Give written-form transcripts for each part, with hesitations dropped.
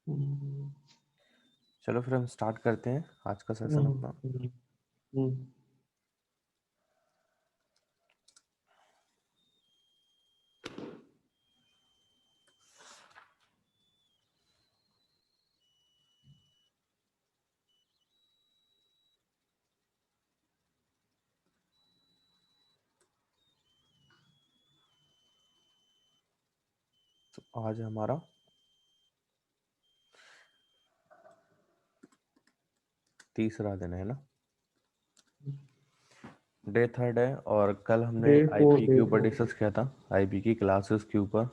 हम्म, चलो फिर हम स्टार्ट करते हैं आज का सेशन हम्म, अपना। हम्म, हम्म। तो आज हमारा तीसरा दिन है ना, डे थर्ड है। और कल हमने डे फोर, आईपी के डे ऊपर फोर। डिस्कस किया था, आईपी की क्लासेस के ऊपर।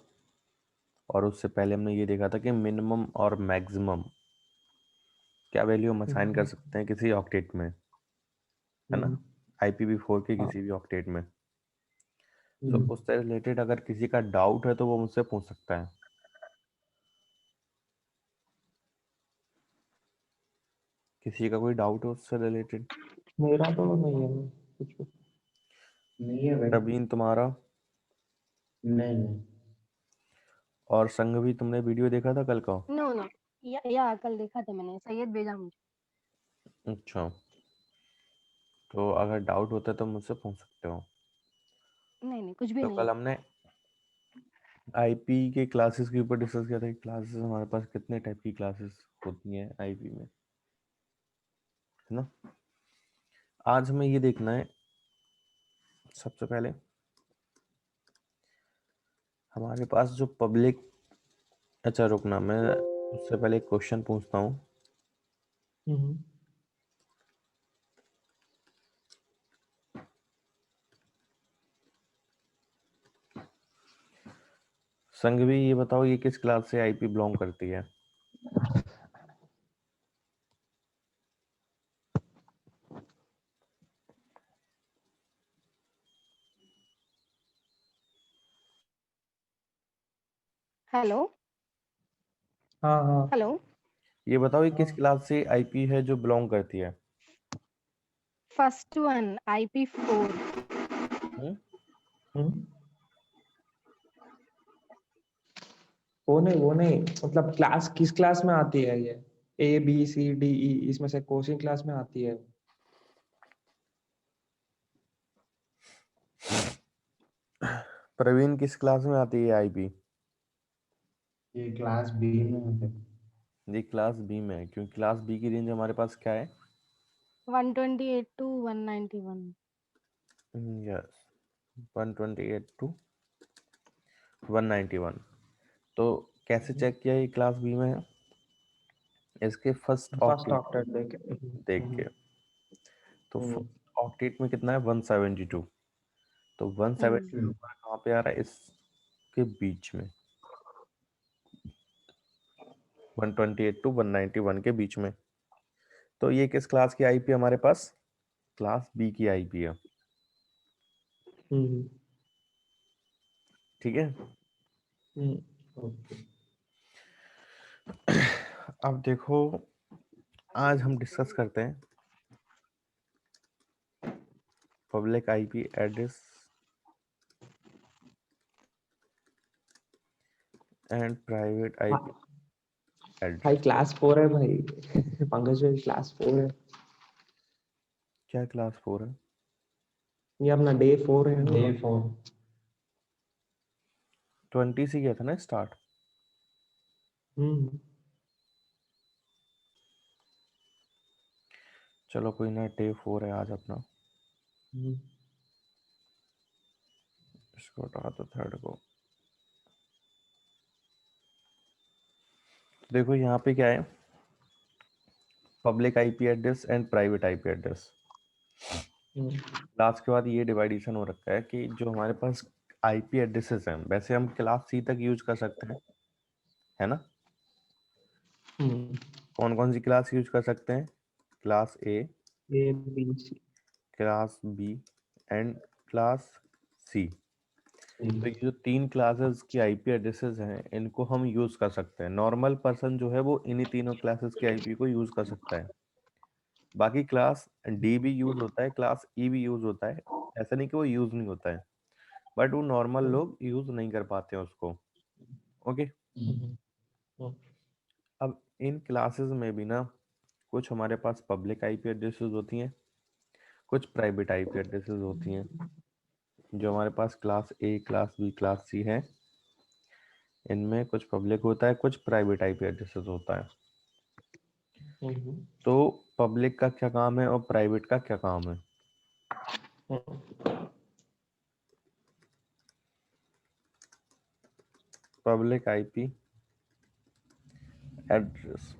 और उससे पहले हमने ये देखा था कि मिनिमम और मैक्सिमम क्या वैल्यू हम असाइन कर हम्म, सकते हैं किसी ऑक्टेट में, है ना, हम्म, IPv4 के हाँ, किसी भी ऑक्टेट में। तो हम्म। उससे रिलेटेड अगर किसी का डाउट है तो वो मुझसे पूछ सकता है। किसी का कोई डाउट है उससे रिलेटेड? मेरा तो नहीं है कुछ। नहीं है भाई। प्रवीण तुम्हारा? नहीं नहीं। और संघवी, तुमने वीडियो देखा था कल का? नो नो, या कल देखा था मैंने, सैयद भेजा मुझे। अच्छा, तो अगर डाउट होता है तो मुझसे पूछ सकते हो। नहीं नहीं, कुछ भी तो नहीं। कल हमने आईपी के क्लासेस के ऊपर डिस्कस किया था। क्लासेस हमारे पास कितने टाइप की क्लासेस होती हैं आईपी में, है ना। आज हमें ये देखना है सबसे पहले हमारे पास जो पब्लिक। अच्छा रुकना, मैं उससे पहले एक क्वेश्चन पूछता हूँ। हम्म। संघवी, ये बताओ ये किस क्लास से आईपी बिलोंग करती है? हेलो हाँ हाँ। हेलो। ये बताओ ये किस हाँ। क्लास से आईपी है जो बिलोंग करती है? First one IP4। हम्म? हम्म। वो नहीं मतलब क्लास किस क्लास में आती है ये? A B C D E इसमें से कौन सी क्लास में आती है? प्रवीण, किस क्लास में आती है आईपी? ये क्लास बी में है। ये क्लास बी में है, क्योंकि क्लास बी की रेंज हमारे पास क्या है? 128 to 191। Yes, 128 to 191। तो कैसे चेक किया ये क्लास बी में है? इसके फर्स्ट फर्स्ट ऑक्टेट ऑक्टेट देखे। देख के। तो हम्म, फर्स्ट ऑक्टेट में कितना है? 172। तो 172 हम्म, कहाँ पे आ रहा है? इसके बीच में, 128 टू 191 के बीच में। तो ये किस क्लास की आईपी हमारे पास? क्लास बी की आईपी है। हम्म, ठीक है। ओके। अब देखो, आज हम डिस्कस करते हैं public IP address and private IP भाई एड्रेस। क्लास 4 है भाई। पंकज भाई क्लास 4 है। क्या क्लास 4 है? ये अपना डे 4 है ना। डे 4। 20 से किया था ना स्टार्ट। हम्म। चलो कोई ना, डे 4 है आज अपना। हम्म। इसको हटा दो, थर्ड को। देखो यहाँ पे क्या है, public IP address and private IP address. Class के बाद ये डिवाइडेशन हो रखा है कि जो हमारे पास आईपी एड्रेसेस हैं, वैसे हम क्लास सी तक यूज कर सकते हैं, है ना। हम्म। कौन कौन सी क्लास यूज कर सकते हैं? Class A, ABC। Class B and class C. तो ये जो तीन क्लासेस की आईपी एड्रेसेस हैं, इनको हम यूज कर सकते हैं। नॉर्मल पर्सन जो है वो इन्हीं तीनों क्लासेस की आईपी को यूज कर सकता है। बाकी क्लास डी भी यूज होता है, क्लास ई भी यूज होता है। ऐसा नहीं कि वो यूज नहीं होता है, बट वो नॉर्मल लोग यूज नहीं कर पाते हैं उसको। ओके। हम्म, अब इन क्लासेस में भी ना कुछ हमारे पास पब्लिक आईपी एड्रेसेस होती हैं, कुछ प्राइवेट आईपी एड्रेसेस होती हैं। जो हमारे पास class A, class B, class C है, इनमें कुछ पब्लिक होता है, कुछ प्राइवेट आईपी एड्रेसेस होता है। तो पब्लिक का क्या काम है और प्राइवेट का क्या काम है? पब्लिक आईपी एड्रेस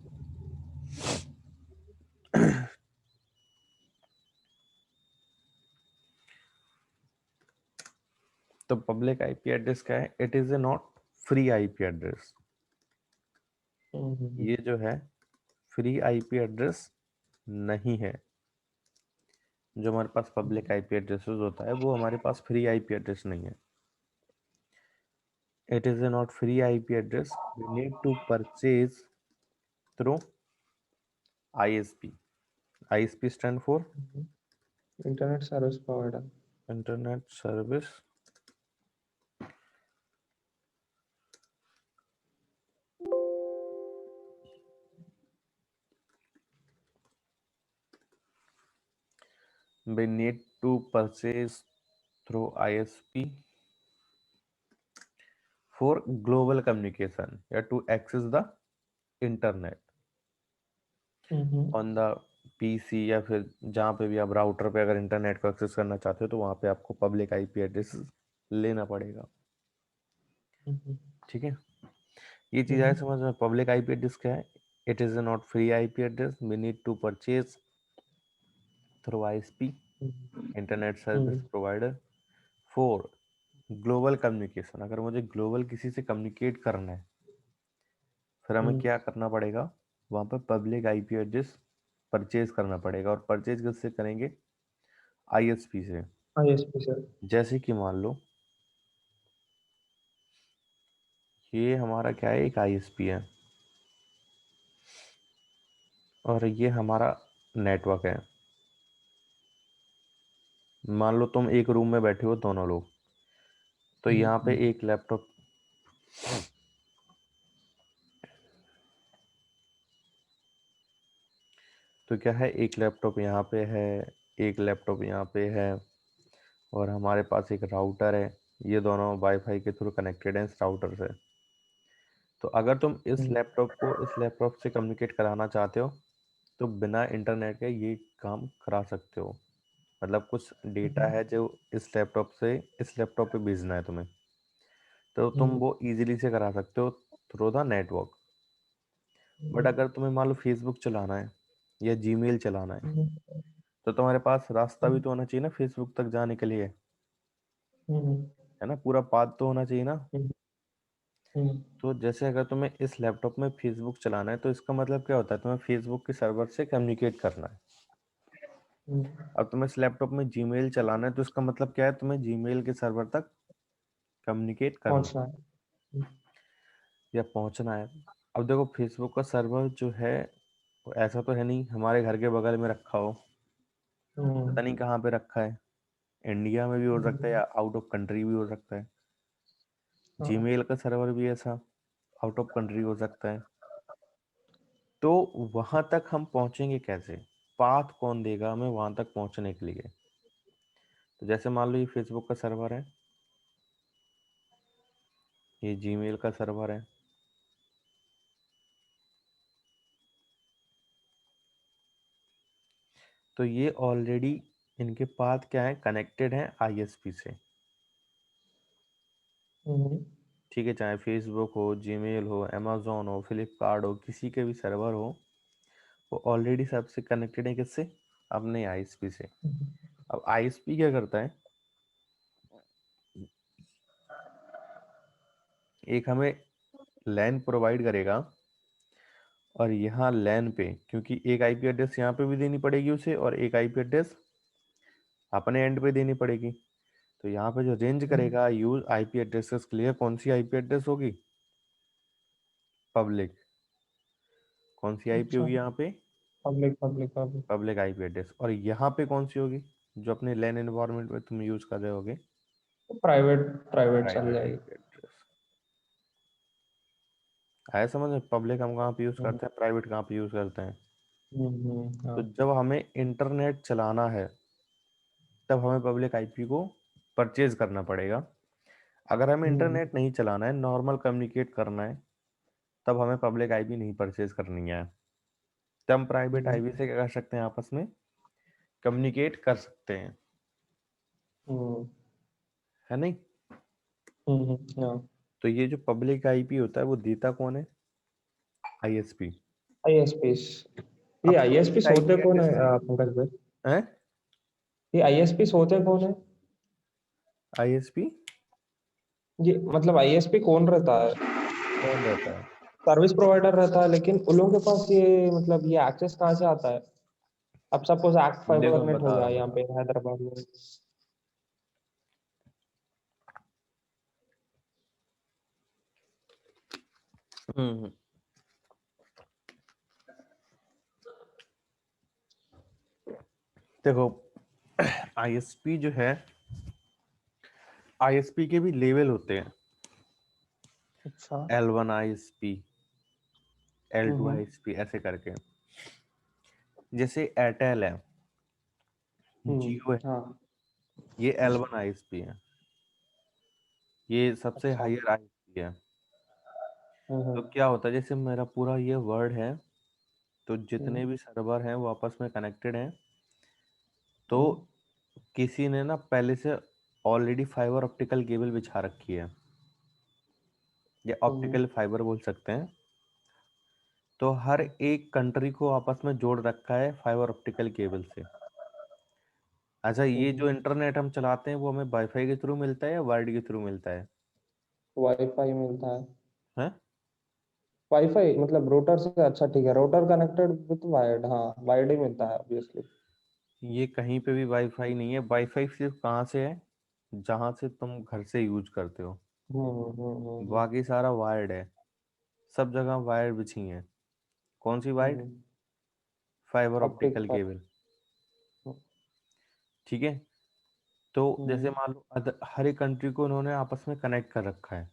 तो पब्लिक आईपी एड्रेस क्या है? It is A not free IP address. ये जो है फ्री आईपी एड्रेस नहीं है। जो हमारे पास पब्लिक आईपी एड्रेसेस होता है वो हमारे पास फ्री आईपी एड्रेस नहीं है। It is a not free IP address. We need to purchase through ISP. ISP stand for internet service provider. Internet Service we need to purchase through ISP for global communication या to access the internet on the PC या फिर जहाँ पे भी आप router पे अगर internet को एक्सेस करना चाहते हो तो वहाँ पे आपको पब्लिक आईपी एड्रेस लेना पड़ेगा। ठीक है, ये चीज आए समझ में? पब्लिक आईपी एड्रेस क्या है? It is not free IP address. We need to purchase through ISP, internet service provider, for global communication. अगर मुझे ग्लोबल किसी से कम्युनिकेट करना है फिर हमें क्या करना पड़ेगा? वहां पर पब्लिक आईपी एड्रेस परचेज करना पड़ेगा। और परचेज किससे करेंगे? आईएसपी से। आईएसपी से। जैसे कि मान लो ये हमारा क्या है, एक आईएसपी है और ये हमारा नेटवर्क है। मान लो तुम एक रूम में बैठे हो दोनों लोग, तो यहाँ पे एक लैपटॉप तो क्या है, एक लैपटॉप यहाँ पे है, एक लैपटॉप यहाँ पे है और हमारे पास एक राउटर है। ये दोनों वाईफाई के थ्रू कनेक्टेड हैं इस राउटर से। तो अगर तुम इस लैपटॉप को इस लैपटॉप से कम्युनिकेट कराना चाहते हो तो बिना इंटरनेट के ये काम करा सकते हो। मतलब कुछ डेटा है जो इस लैपटॉप से इस लैपटॉप पे भेजना है तुम्हें, तो तुम वो इजीली से करा सकते हो थ्रू द नेटवर्क। बट अगर तुम्हें मान लो फेसबुक चलाना है या जीमेल चलाना है तो तुम्हारे पास रास्ता भी तो होना चाहिए ना फेसबुक तक जाने के लिए, है ना? पूरा पाथ तो होना चाहिए ना। तो जैसे अगर तुम्हें इस लैपटॉप में फेसबुक चलाना है तो इसका मतलब क्या होता है? तुम्हें फेसबुक के सर्वर से कम्युनिकेट करना है। अब तुम्हें इस लैपटॉप में जीमेल चलाना है तो इसका मतलब क्या है? तुम्हें जीमेल के सर्वर तक कम्युनिकेट करना पहुंचना है। या पहुंचना है। अब देखो फेसबुक का सर्वर जो है वो ऐसा तो है नहीं हमारे घर के बगल में रखा हो, पता नहीं कहाँ पे रखा है। इंडिया में भी हो सकता है या आउट ऑफ कंट्री भी हो सकता है। जीमेल का सर्वर भी ऐसा आउट ऑफ कंट्री हो सकता है। तो वहां तक हम पहुंचेंगे कैसे? पाथ कौन देगा हमें वहां तक पहुंचने के लिए? तो जैसे मान लो ये फेसबुक का सर्वर है, ये जीमेल का सर्वर है, तो ये ऑलरेडी इनके पाथ क्या है? कनेक्टेड है आईएसपी से। ठीक है, चाहे फेसबुक हो, जीमेल हो, अमेजोन हो, फ्लिपकार्ट हो, किसी के भी सर्वर हो, वो ऑलरेडी सबसे कनेक्टेड है किससे? अपने आईएसपी से। अब आईएसपी क्या करता है? एक हमें लैन प्रोवाइड करेगा और यहाँ लैन पे, क्योंकि एक आईपी एड्रेस यहाँ पे भी देनी पड़ेगी उसे और एक आईपी एड्रेस अपने एंड पे देनी पड़ेगी। तो यहाँ पे जो रेंज करेगा यूज आईपी एड्रेसेस के लिए, कौन सी आईपी एड्रेस होगी? पब्लिक। कौन सी आईपी होगी यहाँ पे? Public public public. Public IP address. और यहाँ पे कौन सी होगी जो अपने लैन एनवायरनमेंट में तुम यूज कर रहे होगे? प्राइवेट प्राइवेट चल प्राइवेट जाएगी। IP address. आया समझ में? पब्लिक हम कहाँ पे यूज हम्म, करते हैं, प्राइवेट कहाँ पे यूज करते हैं। हाँ, तो जब हमें इंटरनेट चलाना है तब हमें पब्लिक आईपी को परचेज करना पड़ेगा। अगर हमें हम्म, इंटरनेट नहीं चलाना है, नॉर्मल कम्युनिकेट करना है, तब हमें पब्लिक आईपी नहीं परचेज करनी है। तब हम प्राइवेट हम्म, आईपी से क्या कर सकते हैं, आपस में कम्युनिकेट कर सकते हैं, हम्म, है नहीं? हाँ, तो ये जो पब्लिक आईपी होता है वो देता कौन है? आईएसपी। आईएसपीस। ये अब आईएसपीस पब्लिक होते आईपी कौन है एड्रेस से पंकज भाई? हैं, ये आईएसपीस होते कौन है? आईएसपी ये मतलब आईएसपी कौन रहता है? कौन रहता है? सर्विस प्रोवाइडर रहता है, लेकिन उन लोगों के पास ये मतलब ये एक्सेस कहाँ से आता है? अब सपोज एक्ट देखो फाइबर मैं नेट हो बता रहा गया हूँ, यहाँ बता पे रहा हूँ। हैदराबाद में। हम्म, देखो आईएसपी जो है, आईएसपी के भी लेवल होते हैं। अच्छा। L1 आईएसपी, L2 हम्म, आईएसपी, ऐसे करके। जैसे एयरटेल है, जियो है, हाँ, ये L1 आईएसपी है, ये सबसे अच्छा। हायर आईएसपी है। तो हम्म, क्या होता है, जैसे मेरा पूरा ये वर्ड है, तो हम्म, जितने भी सर्वर हैं वो आपस में कनेक्टेड हैं। तो हम्म, किसी ने ना पहले से ऑलरेडी फाइबर ऑप्टिकल केबल बिछा रखी है, या हम्म, ऑप्टिकल फाइबर बोल सकते हैं। तो हर एक कंट्री को आपस में जोड़ रखा है फाइबर ऑप्टिकल केबल से। अच्छा, ये हम्म, जो इंटरनेट हम चलाते हैं वो हमें वाईफाई के थ्रू मिलता है या वायर्ड के थ्रू मिलता है? वाईफाई मिलता है। हैं? वाईफाई मतलब रूटर से, अच्छा ठीक है, रूटर कनेक्टेड विथ वायर्ड, हाँ वायर्ड ही मिलता है ऑब्वियसली। ये कहीं पे भी वाईफाई नहीं है। वाईफाई सिर्फ कहाँ से है, जहाँ से तुम घर से यूज करते हो। बाकी सारा वायर्ड है, सब जगह वायर बिछी हैं। कौन सी wired? Fibre optic optical cable. ठीक है। तो जैसे मान लो हर एक कंट्री को उन्होंने आपस में कनेक्ट कर रखा है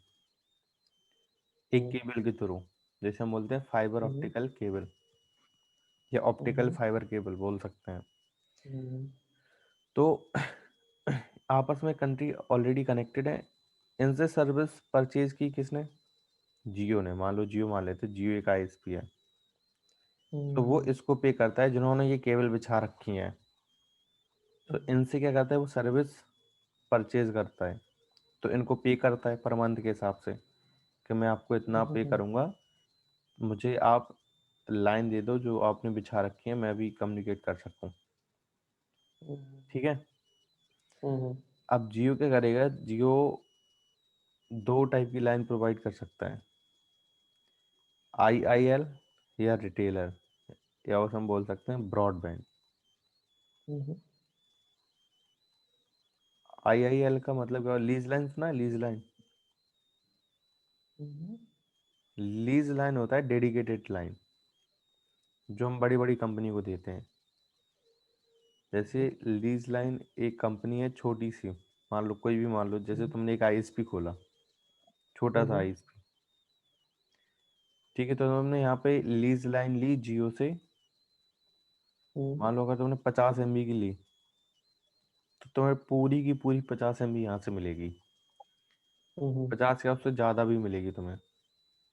एक केबल के थ्रू, जैसे हम बोलते हैं फाइबर ऑप्टिकल केबल, या ऑप्टिकल फाइबर केबल बोल सकते हैं। तो आपस में कंट्री ऑलरेडी कनेक्टेड है। इनसे सर्विस परचेज की किसने? जियो ने। मान लो जियो, मान लेते जियो एक आईएसपी है, तो वो इसको पे करता है जिन्होंने ये केबल बिछा रखी है। तो इनसे क्या करता है, वो सर्विस परचेज करता है, तो इनको पे करता है पर मंथ के हिसाब से, कि मैं आपको इतना पे करूंगा, मुझे आप लाइन दे दो जो आपने बिछा रखी है, मैं भी कम्युनिकेट कर सकूं। ठीक है। अब जियो क्या करेगा, जियो दो टाइप की लाइन प्रोवाइड कर सकता है, आईआईएल या रिटेलर, या उसे हम बोल सकते हैं ब्रॉडबैंड। आईआईएल का मतलब क्या? लीज लाइन सुना है? लीज लाइन, लीज लाइन होता है डेडिकेटेड लाइन, जो हम बड़ी बड़ी कंपनी को देते हैं। जैसे लीज लाइन एक कंपनी है छोटी सी, मान लो कोई भी, मान लो जैसे तुमने एक आईएसपी खोला, छोटा सा आईएसपी। ठीक है, तो तुमने यहाँ पे लीज लाइन ली जियो से। मान लो अगर तुमने 50 MB की ली, तो तुम्हें पूरी की पूरी 50 MB यहाँ से मिलेगी। 50 या उससे ज़्यादा भी मिलेगी तुम्हें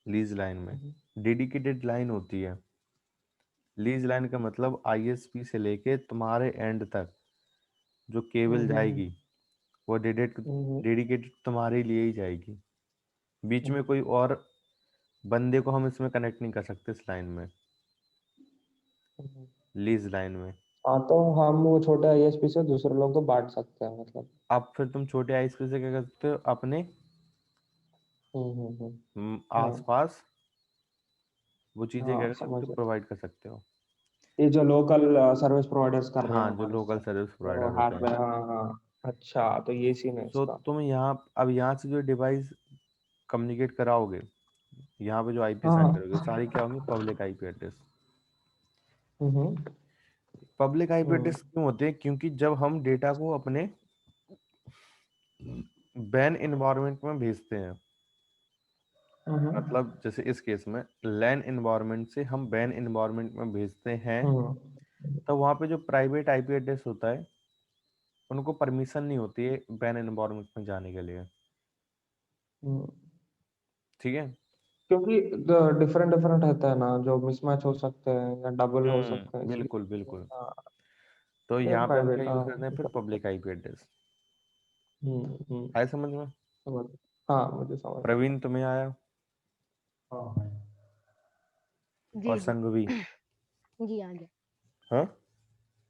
लीज लाइन में। डेडिकेटेड लाइन होती है। लीज लाइन का मतलब आईएसपी से लेके तुम्हारे एंड तक जो केबल जाएगी वो डेडिकेटेड तुम्हारे लिए ही जाएगी। बीच में कोई और बंदे को हम इसमें कनेक्ट नहीं कर सकते इस लाइन में, लीज लाइन में। हाँ, तो हम वो छोटे आईएसपी से दूसरे लोग को बांट सकते हैं मतलब। अब फिर तुम छोटे आईएसपी से क्या कर सकते हो, अपने हाँ, आसपास वो चीजें क्या हाँ कर समझ सकते हो, गया। प्रोवाइड कर सकते हो। ये जो लोकल सर्विस प्रोवाइडर्स कर रहे हैं हाँ, जो हमारे लोकल साथ, सर्विस तो प्रोवाइडर होते हैं। हार्डवेयर, हाँ हाँ। अच्छा, तो ये सीन है सो इसका। तुम यहाँ, अब यहाँ से जो डिवाइस कम्युनिकेट कराओगे, यहाँ पे जो आईपी हाँ असाइन हाँ। करोगे, सारी क्या होंगी, पब्लिक आईपी एड्रेस। हम्म, पब्लिक आईपी हम्म, एड्रेस क्यों होते हैं? क्योंकि जब हम डेटा को अपने बैन इन्वायरमेंट में भेजते हैं, मतलब जैसे इस केस में लैन एनवायरनमेंट से हम बैन एनवायरनमेंट में भेजते हैं, तो वहाँ पे जो प्राइवेट आईपी एड्रेस होता है उनको परमिशन नहीं होती है बैन एनवायरनमेंट में जाने के लिए। ठीक है। क्योंकि डिफरेंट डिफरेंट रहता है ना, जो मिसमैच हो सकते हैं या डबल हो सकते हैं, इसलिए। बिल्कुल बिल्कुल। हाँ, तो ये यहाँ पे हम क्या प्राइवेट, यूज हाँ। करते हैं फिर पब्लिक आईपी एड्रेस। हम्म। आया समझ में? समझ, हाँ, मुझे समझ में। प्रवीण तुम्हें आया? और जी जी संघवी? जी आ गया। हाँ,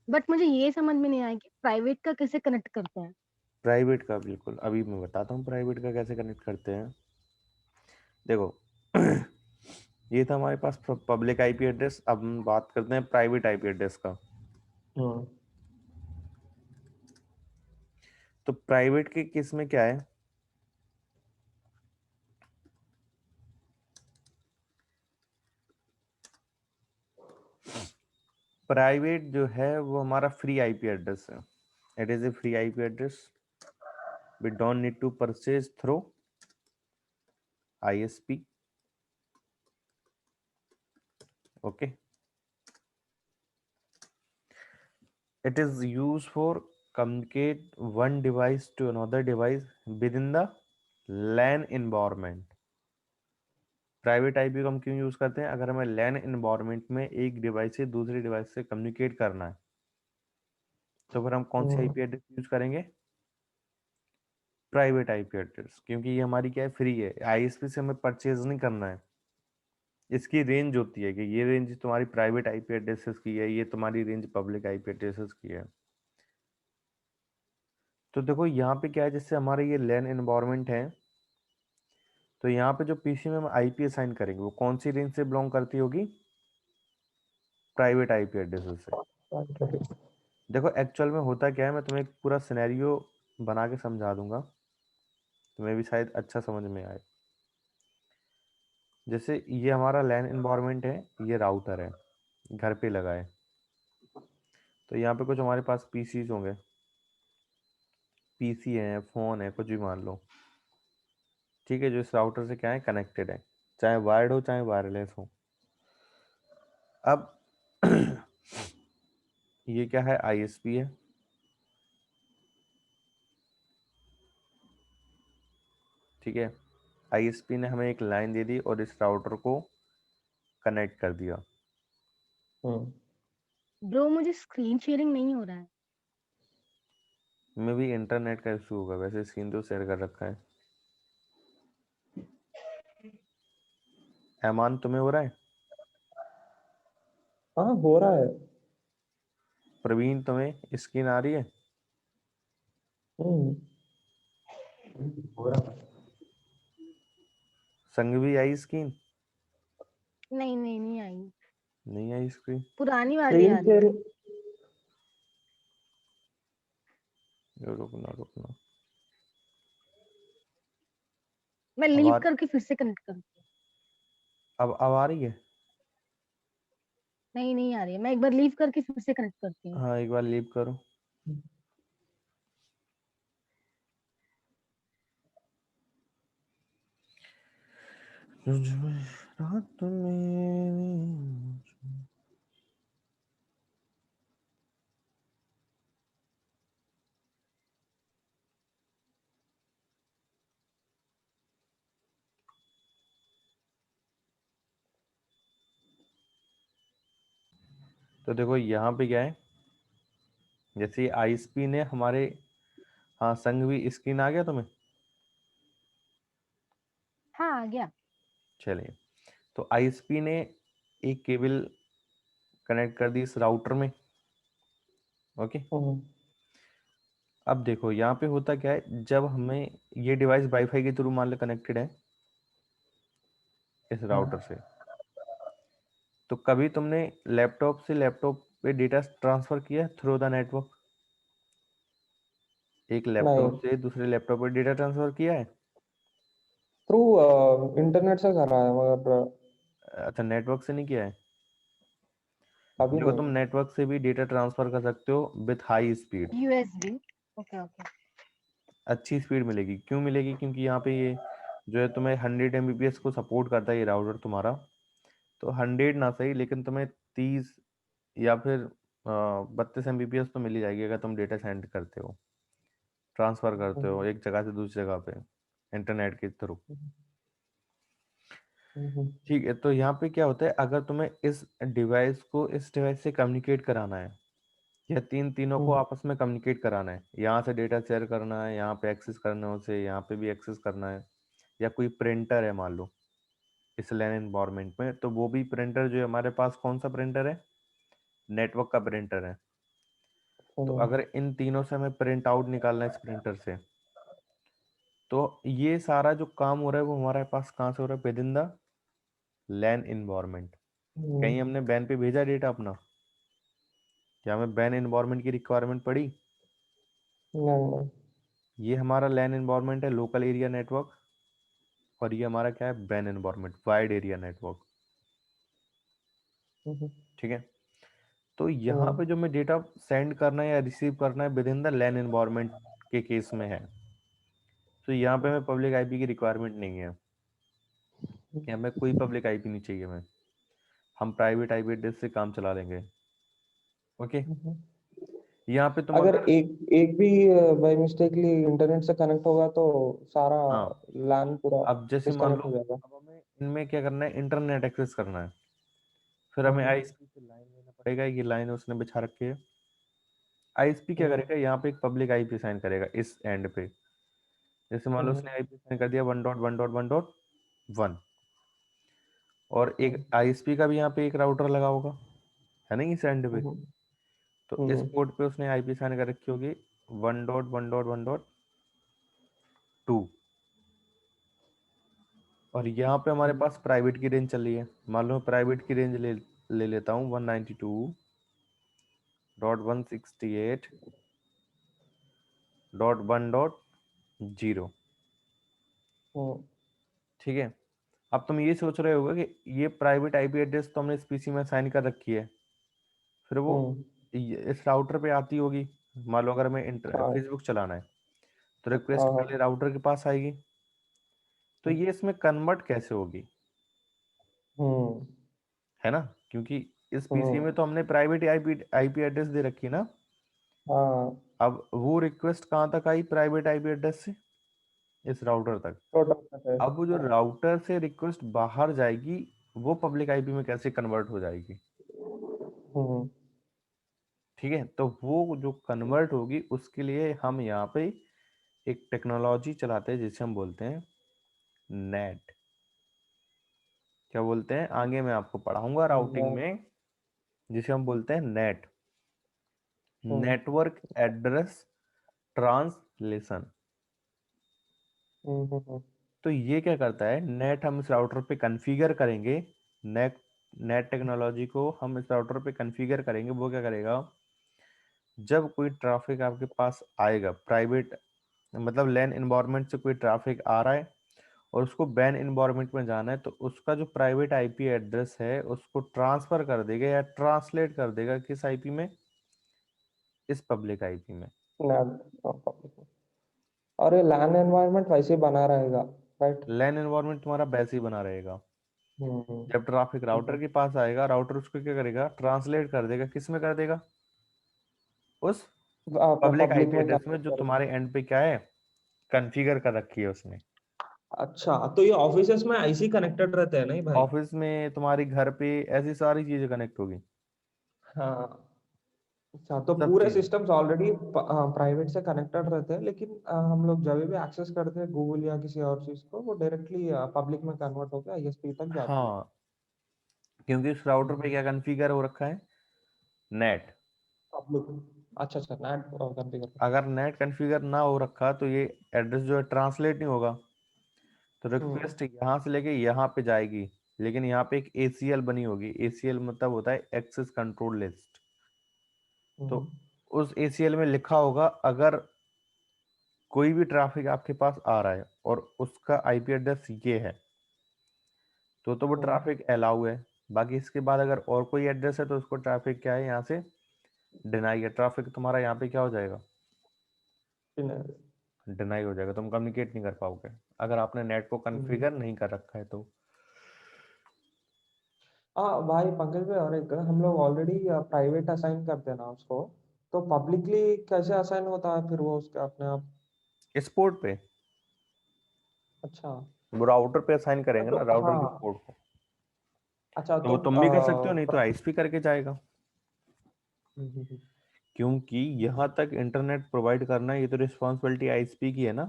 बट मुझे ये समझ में नहीं आया कि प्राइवेट का कैसे कनेक्ट करते हैं। प्राइवेट का बिल्कुल अभी मैं बताता हूँ प्राइवेट का कैसे कनेक्ट करते हैं। देखो ये था हमारे पास पब्लिक आईपी एड्रेस। अब हम बात करते हैं प्राइवेट आईपी एड्रेस का। हम्म तो प्राइवेट के केस में क्या है, प्राइवेट जो है वो हमारा फ्री आईपी एड्रेस है। It is a free IP address. We don't need to purchase through ISP. Okay, it is used for communicate one device to another device within the LAN environment। Private IP को हम क्यों use करते हैं? अगर हमें LAN environment में एक device से दूसरी डिवाइस से कम्युनिकेट करना है तो फिर हम कौन सी आईपी एड्रेस यूज करेंगे? प्राइवेट आईपी एड्रेस, क्योंकि ये हमारी क्या है, फ्री है। आईएसपी से हमें परचेज नहीं करना है। इसकी रेंज होती है कि ये रेंज तुम्हारी प्राइवेट आईपी एड्रेसेस की है, ये तुम्हारी रेंज पब्लिक आईपी एड्रेसेस की है। तो देखो यहाँ पे क्या है, जैसे हमारा ये लैन एनवायरनमेंट है, तो यहाँ पे जो पीसी में हम आईपी असाइन करेंगे वो कौन सी रेंज से बिलोंग करती होगी? प्राइवेट आईपी एड्रेसेस से। देखो एक्चुअल में होता क्या है, मैं तुम्हें एक पूरा सिनेरियो बना के समझा दूंगा, तुम्हें भी शायद अच्छा समझ में आए। जैसे ये हमारा लैन एनवायरनमेंट है, ये राउटर है, घर पे लगा है। तो यहाँ पे कुछ हमारे पास पीसीज होंगे, पीसी है, फोन है, कुछ भी मान लो। ठीक है, जो इस राउटर से क्या है, कनेक्टेड है, चाहे वायर्ड हो चाहे वायरलेस हो। अब ये क्या है, आईएसपी है। ठीक है, आईएसपी ने हमें एक लाइन दे दी और इस राउटर को कनेक्ट कर दिया। ब्रो मुझे स्क्रीन शेयरिंग नहीं हो रहा है। में भी इंटरनेट का इशू होगा, वैसे स्क्रीन तो शेयर कर रखा है। ऐमान तुम्हें हो रहा है? हाँ, हो रहा है। प्रवीण तुम्हें स्क्रीन आ रही है? हम्म हो रहा है। संघवी आई स्क्रीन? नहीं नहीं नहीं आई, नहीं आई स्क्रीन। पुरानी वाली स्क्रीन आ रही है। शेयर। रुकना रुकना, मैं अब लीव करके फिर से कनेक्ट करती हूँ। अब आ रही है? नहीं नहीं आ रही है, मैं एक बार लीव करके फिर से कनेक्ट करती हूँ। हाँ, एक बार लीव करो। रात में तो देखो यहाँ पे क्या है, जैसे आईएसपी ने हमारे, हाँ संघवी स्क्रीन आ गया तुम्हें? हाँ आ गया। चलिए, तो आईएसपी ने एक केबल कनेक्ट कर दी इस राउटर में। ओके, अब देखो यहाँ पे होता क्या है, जब हमें ये डिवाइस वाईफाई के थ्रू मान लो कनेक्टेड है इस राउटर से, तो कभी तुमने लैपटॉप से लैपटॉप पे डेटा ट्रांसफर किया थ्रू द नेटवर्क? एक नहीं, लैपटॉप से दूसरे लैपटॉप पे डेटा ट्रांसफर किया है? थ्रू इंटरनेट से कर रहा है, मगर अच्छा, नेटवर्क से नहीं किया है? अभी देखो तुम नहीं। नेटवर्क से भी डेटा ट्रांसफर कर सकते हो with high speed. USB. Okay okay. अच्छी स्पीड मिलेगी। क्यों मिलेगी? क्योंकि यहाँ पे ये जो है तुम्हें 100 Mbps को सपोर्ट करता है ये राउटर तुम्हारा, तो 100 ना सही लेकिन तुम्हें 30 या फिर 32 Mbps तो मिल ही जाएगी अगर तुम डेटा सेंड करते हो, ट्रांसफर करते हो एक जगह से दूसरी जगह पे इंटरनेट के थ्रू। ठीक है, तो यहाँ पे क्या होता है, अगर तुम्हें इस डिवाइस से कम्युनिकेट कराना है, या तीनों को आपस में कम्युनिकेट कराना है, यहाँ से डेटा शेयर करना है, यहाँ पे एक्सेस करना है उसे, यहाँ पे भी एक्सेस करना है, या कोई प्रिंटर है मान लो इस लैन एनवायरनमेंट में, तो वो भी प्रिंटर जो है हमारे पास कौन सा प्रिंटर है, नेटवर्क का प्रिंटर है। तो अगर इन तीनों से हमें प्रिंट आउट निकालना है इस प्रिंटर से, तो ये सारा जो काम हो रहा है वो हमारे पास कहाँ से हो रहा है, within the LAN environment. कहीं हमने बैन पे भेजा डेटा अपना, क्या हमें बैन एनवायरनमेंट की रिक्वायरमेंट पड़ी? नहीं। ये हमारा लैन एनवायरनमेंट है, लोकल एरिया नेटवर्क, और ये हमारा क्या है, ban environment, wide area network. ठीक है, तो यहाँ पे जो मैं डेटा सेंड करना है या रिसीव करना है within the LAN environment के केस में है, तो यहाँ पे हमें पब्लिक आईपी की रिक्वायरमेंट नहीं है, कि हमें कोई पब्लिक आईपी नहीं चाहिए, हमें हम प्राइवेट आईपी एड्रेस से काम चला लेंगे। ओके, यहाँ पे तुम अगर एक एक भी बाई मिस्टेकली इंटरनेट से कनेक्ट होगा तो सारा हाँ, लैन पूरा अब जैसे मान लो डिस्कनेक्ट हो जाएगा। अब हमें इनमें क्या करना है, इंटरनेट एक्सेस करना है, फिर हमें आईएसपी से लाइन लेना पड़ेगा, ये लाइन उसने बिछा रखी है। आईएसपी क्या करेगा, यहाँ पे एक पब्लिक आईपी साइन करेगा इस एंड पे, जैसे मान लो उसने आईपी साइन कर दिया 1.1.1.1, और एक आईएसपी का भी यहाँ पे एक राउटर लगा होगा, है ना इस एंड पे, तो इस पोर्ट पे उसने आईपी साइन कर रखी होगी 1.1.1.2, और यहाँ पे हमारे पास प्राइवेट की रेंज चल रही है, मान लो प्राइवेट की रेंज ले लेता हूँ 192.168.1.0। ठीक है, अब तुम ये सोच रहे होगे कि ये प्राइवेट आईपी एड्रेस तो हमने इस पीसी में साइन कर रखी है, फिर वो इस राउटर पे आती होगी, मान लो अगर हमें फेसबुक चलाना है तो रिक्वेस्ट पहले राउटर के पास आएगी, तो ये इसमें कन्वर्ट कैसे होगी, है ना, क्योंकि इस पीसी में तो हमने प्राइवेट आईपी एड्रेस दे रखी है ना। अब वो रिक्वेस्ट कहाँ तक आई, प्राइवेट आईपी एड्रेस से इस राउटर तक, अब वो जो राउटर से रिक्वेस्ट बाहर जाएगी वो पब्लिक आईपी में कैसे कन्वर्ट हो जाएगी। ठीक है, तो वो जो कन्वर्ट होगी उसके लिए हम यहाँ पे एक टेक्नोलॉजी चलाते हैं जिसे हम बोलते हैं नेट। क्या बोलते हैं, आगे मैं आपको पढ़ाऊंगा राउटिंग में, जिसे हम बोलते हैं नेट, नेटवर्क एड्रेस ट्रांसलेशन। तो ये क्या करता है, नेट हम इस राउटर पे कॉन्फ़िगर करेंगे, नेट टेक्नोलॉजी को हम इस राउटर पे कॉन्फ़िगर करेंगे, वो क्या करेगा, जब कोई ट्रैफिक आपके पास आएगा, प्राइवेट मतलब लैन एनवायरनमेंट से कोई ट्रैफिक आ रहा है और उसको बैन एनवायरनमेंट में जाना है, तो उसका जो प्राइवेट आईपी एड्रेस है उसको ट्रांसफर कर देगा या ट्रांसलेट कर देगा किस आईपी में, इस पब्लिक आईपी में। और ये लैन एनवायरनमेंट वैसे ही बना रहेगा, राइट? लैन एनवायरनमेंट तुम्हारा वैसे ही बना रहेगा, जब ट्रैफिक राउटर के पास आएगा, राउटर उसको क्या करेगा, ट्रांसलेट कर देगा, किस में कर देगा, उस पब्लिक आईपी में एड्रेस में जो तुम्हारे एंड पे क्या है, कॉन्फ़िगर कर रखी है उसने। अच्छा, तो ये ऑफिसेस में ऐसे ही कनेक्टेड रहते हैं नहीं भाई? ऑफिस में, तुम्हारी घर पे, ऐसी सारी चीजें कनेक्ट होगी, हाँ। अच्छा, तो सब पूरे चीजें। सिस्टम्स ऑलरेडी प्राइवेट से कनेक्टेड रहते हैं, लेकिन हम लोग जब भी एक्सेस करते हैं गूगल या किसी और चीज को, वो डायरेक्टली पब्लिक में कन्वर्ट होकर आईएसपी तक जाती है। हाँ, क्योंकि उस राउटर पे क्या कॉन्फ़िगर हो रखा है, नेट। पब्लिक। अच्छा अच्छा, नेट कॉन्फ़िगर। अगर नेट कॉन्फ़िगर ना हो रखा तो ये एड्रेस जो है ट्रांसलेट नहीं होगा, तो रिक्वेस्ट यहाँ से लेके यहाँ पे जाएगी, लेकिन यहाँ पे एक ACL बनी होगी, ACL मतलब होता है एक्सेस कंट्रोल लिस्ट। तो उस ACL में लिखा होगा अगर कोई भी ट्रैफिक आपके पास आ रहा है और उसका आईपी एड्रेस ये है, तो वो ट्रैफिक अलाउ है, बाकी इसके बाद अगर और कोई एड्रेस है तो उसको ट्रैफिक क्या है, यहाँ से डिनाई है, ट्रैफिक तुम्हारा यहाँ पे क्या हो जाएगा, डिनाई हो जाएगा, तुम कम्युनिकेट नहीं कर पाओगे अगर आपने नेट को कॉन्फ़िगर नहीं कर रखा है तो। हाँ भाई पंकज भाई, और एक हम लोग ऑलरेडी प्राइवेट असाइन करते हैं ना उसको, तो पब्लिकली कैसे असाइन होता है फिर वो उसके अपने आप? इस पोर्ट पे अच्छा। वो राउटर पे असाइन करेंगे तो ना, राउटर के हाँ। पोर्ट को। अच्छा तो तो वो तुम भी कर सकते हो, नहीं तो आईएसपी करके जाएगा, हम्म, हम्म, हम्म, क्योंकि यहाँ तक इंटरनेट प्रोवाइड करना ये तो रिस्पॉन्सिबिलिटी आईएसपी की है ना।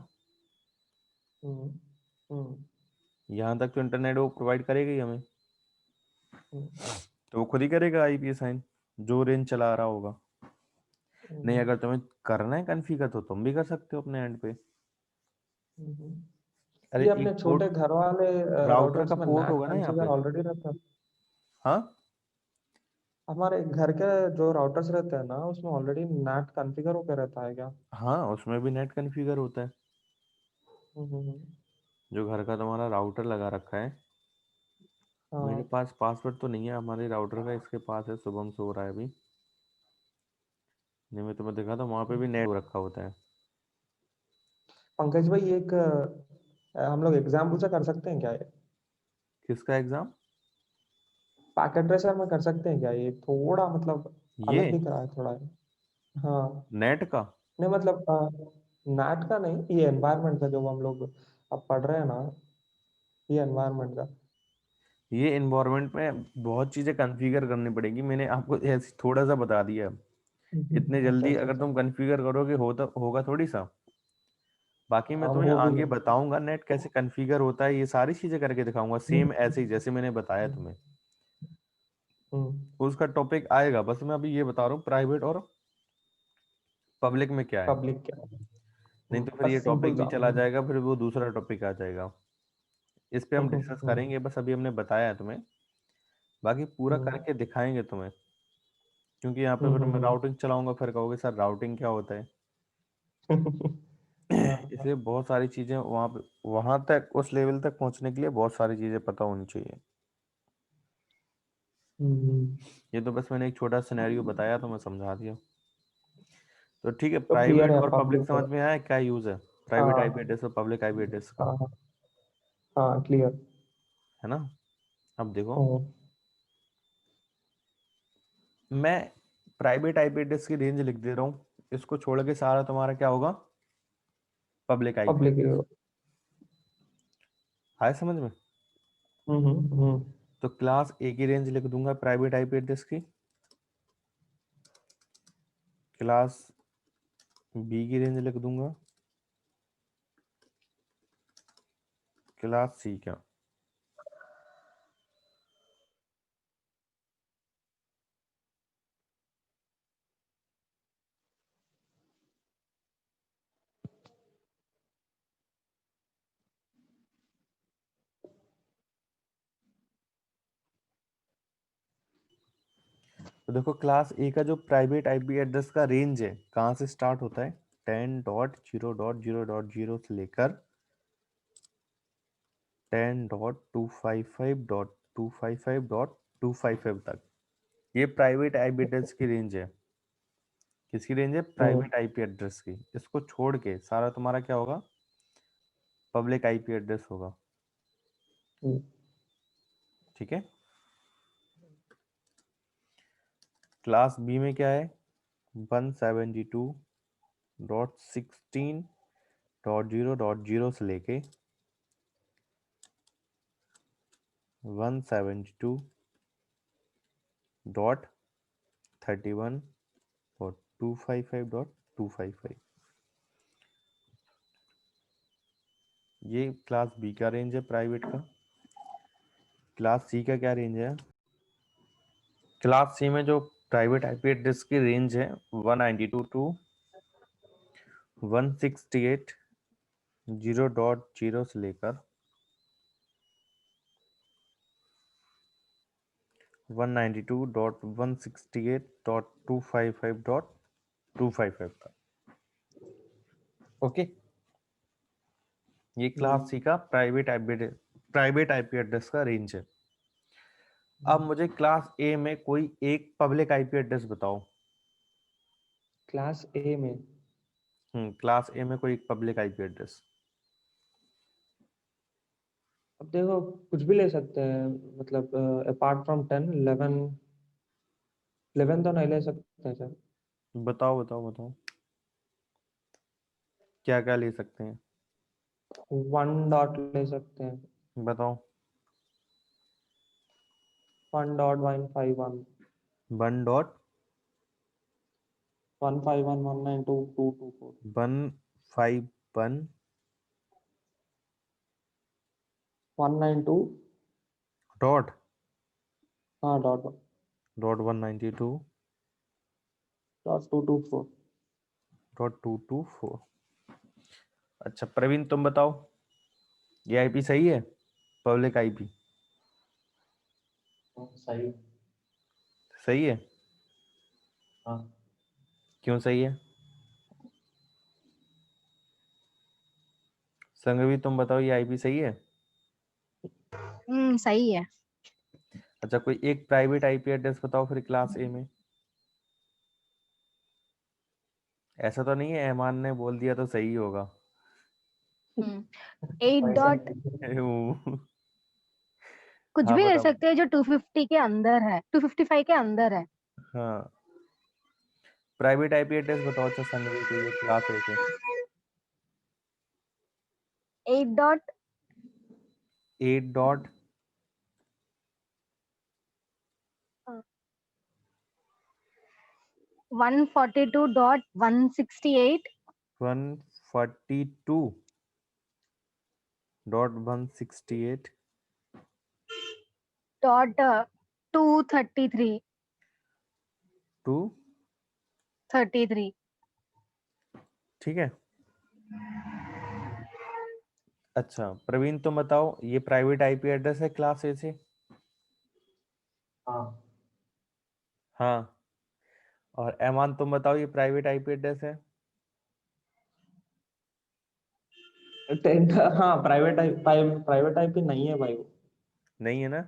हम्म, हम्म, यहाँ तक तो इंटरनेट वो प्रोवाइड करेगा ही हमें, हम्म, तो वो खुद ही करेगा आईपी असाइन जो रेंज चला रहा होगा। नहीं, अगर तुम्हें करना है कॉन्फ़िगर तो तुम भी कर सकते हो अपने एंड पे। अरे ये एक अपने पोर्ट छोटे घर वाले राउटर का राउटर्स में पोर्ट नैट होगा ना यहाँ कॉन्फ़िगर पे। ऑलरेडी रहता है। हाँ हमारे घर के जो राउटर्स रहते हैं ना उसमें ऑलरेडी नैट कॉन्फ़िगर होकर रहता है क्या? हाँ, उसमें भी नेट कॉन्फ़िगर होता है। हम्म, जो घर का तुम्हारा राउटर लगा रखा है, मेरे हाँ। पास पासवर्ड तो नहीं है हमारे राउटर का, इसके पास है, शुभम सो रहा है अभी। नहीं, मैं तुम्हें दिखा था, वहाँ पे भी नेट रखा होता है। पंकज भाई एक हम लोग एग्जाम्पल से कर सकते हैं क्या ये? किसका एग्जाम? पैकेट ट्रेसर में कर सकते हैं क्या ये? थोड़ा मतलब ये अलग दिख रहा है थोड़ा। हाँ। नेट का? नहीं मतलब नैट का नहीं, ये एनवायरनमेंट का जो हम लोग अब पढ़ रहे हैं ना, ये एनवायरनमेंट का। ये इन्वायरमेंट में बहुत चीज़ें कॉन्फ़िगर करनी पड़ेगी, मैंने आपको ऐसे थोड़ा सा बता दिया। इतने अच्छा जल्दी अच्छा अगर अच्छा। तुम कॉन्फ़िगर करोगे होगा थोड़ी सा। बाकी मैं हाँ तुम्हें वो भी आगे है। बताऊंगा नेट कैसे कॉन्फ़िगर होता है, ये सारी चीज़ें करके दिखाऊंगा सेम ऐसे ही जैसे मैंने बताया तुम्हें। उसका टॉपिक आएगा, बस मैं अभी ये बता रहा हूँ प्राइवेट और पब्लिक में क्या है। पब्लिक क्या? नहीं तो फिर बस ये सिंपल टॉपिक भी सा। चला जाएगा, फिर वो दूसरा टॉपिक आ जाएगा। इस पे हम डिस्कस करेंगे, बस अभी हमने बताया है तुम्हें, बाकी पूरा करके दिखाएंगे तुम्हें, क्योंकि यहाँ पे फिर मैं राउटिंग चलाऊंगा, फिर कहोगे सर राउटिंग क्या होता है। हाँ। इसलिए बहुत सारी चीजें वहाँ पे, वहां तक उस लेवल तक पहुंचने के लिए बहुत सारी चीजें पता होनी चाहिए। ये तो बस मैंने एक छोटा सिनेरियो बताया तो मैं समझा दिया। तो ठीक है, तो क्लियर प्राइवेट है और पब्लिक पब्लिक। समझ में आया क्या यूज है प्राइवेट आईपी हाँ एड्रेस और पब्लिक आईपी एड्रेस का, हाँ हाँ क्लियर। है ना। अब देखो, हम्म। मैं प्राइवेट आईपी एड्रेस की रेंज लिख दे रहा हूँ, इसको छोड़ के सारा तुम्हारा क्या होगा, पब्लिक आईपी पब्लिक। एड्रेस। आया समझ में? हम्म। तो क्लास ए की रेंज लिख दूंगा प्राइवेट आईपी एड्रेस की, क्लास बी की रेंज लिख दूंगा, क्लास सी का। तो देखो क्लास ए का जो प्राइवेट आईपी एड्रेस का रेंज है, कहाँ से स्टार्ट होता है, 10.0.0.0 से लेकर 10.255.255.255 तक, ये प्राइवेट आईपी एड्रेस की रेंज है। किसकी रेंज है? हम्म, प्राइवेट आईपी एड्रेस की। इसको छोड़ के सारा तुम्हारा क्या होगा, पब्लिक आईपी एड्रेस होगा। हम्म, ठीक है। क्लास बी में क्या है, 172.16.0.0 से लेके 172.31.255.255, ये क्लास बी का रेंज है प्राइवेट का। क्लास सी का क्या रेंज है, क्लास सी में जो प्राइवेट आईपी एड्रेस की रेंज है 192 टू 168.0.0 से लेकर 192.168.255.255 तक। ओके, ये क्लास सी का प्राइवेट आईपी एड्रेस का रेंज है। अब मुझे क्लास ए में कोई एक पब्लिक आईपी एड्रेस बताओ। क्लास ए में क्लास ए में कोई एक पब्लिक आईपी एड्रेस। अब देखो कुछ भी ले सकते हैं, मतलब अपार्ट फ्रॉम 10, 11, 11 तो नहीं ले सकते हैं सर। बताओ बताओ बताओ, क्या क्या ले सकते हैं, 1 डॉट ले सकते हैं, बताओ। 1.151, 1.151 151.192.224, 192, डॉट हाँ डॉट डॉट 192 डॉट 224। डॉट 224। अच्छा प्रवीण तुम बताओ, ये आईपी सही है, पब्लिक आईपी सही। सही है? हाँ। क्यों सही है? संगवी तुम बताओ, ये आईपी सही है? सही है। अच्छा कोई एक प्राइवेट आईपी एड्रेस बताओ फिर क्लास ए में। ऐसा तो नहीं है ऐमान ने बोल दिया तो सही होगा। 8 डॉट कुछ हाँ भी ले बताओ। सकते हैं जो 250 के अंदर है, 255 के अंदर है। हाँ प्राइवेट आईपी एड्रेस बताओ। अच्छा संगवी को ये क्लास ए के 8 डॉट 8 डॉट 142.168 142.168 डॉट 233 टू 33। ठीक है। अच्छा प्रवीण तुम बताओ, ये प्राइवेट आईपी एड्रेस है क्लास ए से? हाँ। हाँ। और ऐमान तुम बताओ, ये प्राइवेट आईपी एड्रेस है? 10 हाँ, प्राइवेट आईपी नहीं है भाई वो। नहीं है ना?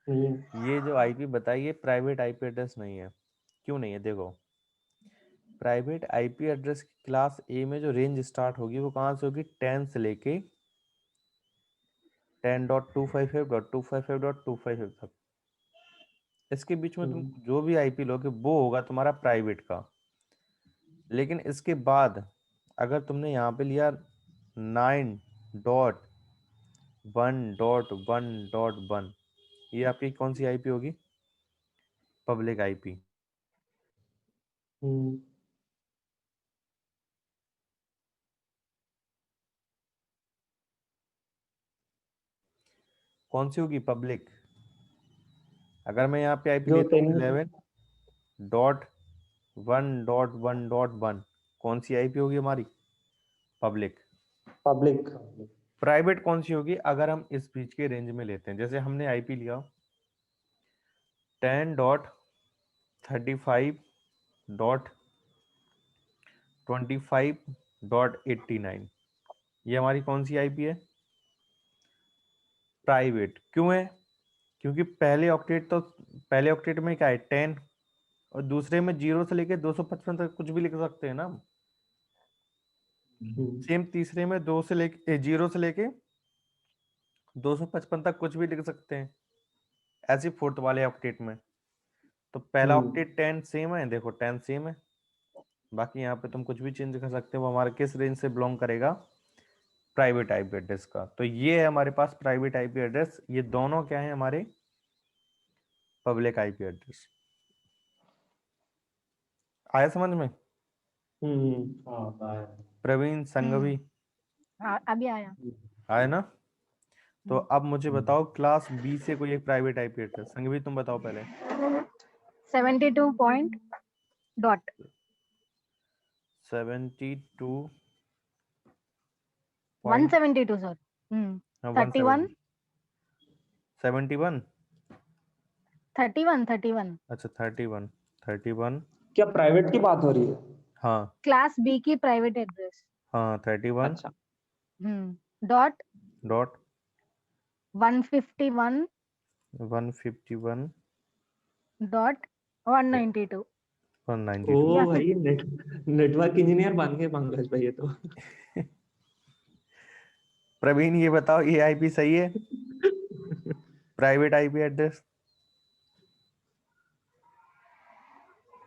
नहीं है। ये जो आईपी बताई ये प्राइवेट आईपी एड्रेस नहीं है। क्यों नहीं है देखो, प्राइवेट आईपी एड्रेस की क्लास ए में जो रेंज स्टार्ट होगी वो कहाँ से होगी, 10 से लेके 10.255.255.255 तक। इसके बीच में तुम जो भी आईपी लोगे वो होगा तुम्हारा प्राइवेट का। लेकिन इसके बाद अगर तुमने यहाँ पे लिया 9.1.1.1, ये आपकी कौन सी आईपी होगी, पब्लिक आईपी। हम्म। कौन सी होगी, पब्लिक। अगर मैं यहाँ पे आईपी जो लेता हूँ 10 11.1.1.1, कौन सी आईपी होगी हमारी, पब्लिक। पब्लिक। प्राइवेट कौन सी होगी, अगर हम इस बीच के रेंज में लेते हैं, जैसे हमने आईपी लिया 10.35.25.89, ये हमारी कौन सी आईपी है, प्राइवेट। क्यों है, क्योंकि पहले ऑक्टेट में क्या है 10, और दूसरे में 0 से लेके 255 तक कुछ भी लिख सकते हैं ना। सेम तीसरे में 2 से लेके 0 से लेके 255 तक कुछ भी लिख सकते हैं, ऐसे फोर्थ वाले ऑक्टेट में। तो पहला ऑक्टेट 10 सेम है, देखो 10 सेम है, बाकी यहाँ पे तुम कुछ भी चेंज कर सकते हो। वो हमारे किस रेंज से बिलोंग करेगा, प्राइवेट आईपी एड्रेस का। तो ये है हमारे पास प्राइवेट आईपी एड्रेस, ये दोनों क्या है हमारे पब्लिक आईपी एड्रेस। आया समझ में? प्रवीण संगवी अभी आया। आया ना? तो अब मुझे बताओ क्लास बी से कोई एक प्राइवेट आईपी एड्रेस। संगवी तुम बताओ पहले। 72 पॉइंट डॉट 72 172 सर। 31 71। 31 अच्छा 31। क्या प्राइवेट की बात हो रही है? हाँ क्लास बी की प्राइवेट एड्रेस। हाँ 31 अच्छा। Dot dot 151 151 dot 192 192। ओ या फिर भाई, नेटवर्क इंजीनियर बन गए पंकज भाई ये तो। प्रवीण ये बताओ, ये आईपी सही है? Private IP address?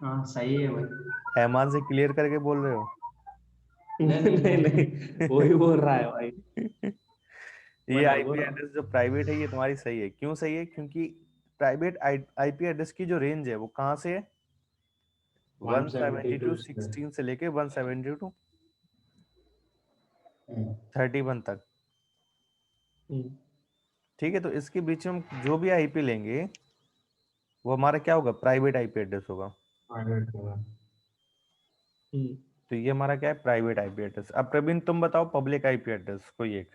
हाँ सही है भाई। एमान से क्लियर करके बोल रहे हो? नहीं नहीं नहीं, वही बोल रहा है भाई। ये बोला आईपी बोला। एड्रेस जो प्राइवेट है ये तुम्हारी सही है। क्यों सही है? क्योंकि प्राइवेट आईपी एड्रेस की जो रेंज है वो कहाँ से है? 172 172.16 से लेके 172.31 तक। ठीक है, तो इसके बीच में हम जो भी आईपी लेंगे वो हमारा क्या होगा? प्राइवेट आईपी एड्रेस होगा। प्राइवेट होगा। तो ये हमारा क्या है? Private IP address. अब प्रवीण तुम बताओ पब्लिक आईपी एड्रेस कोई एक।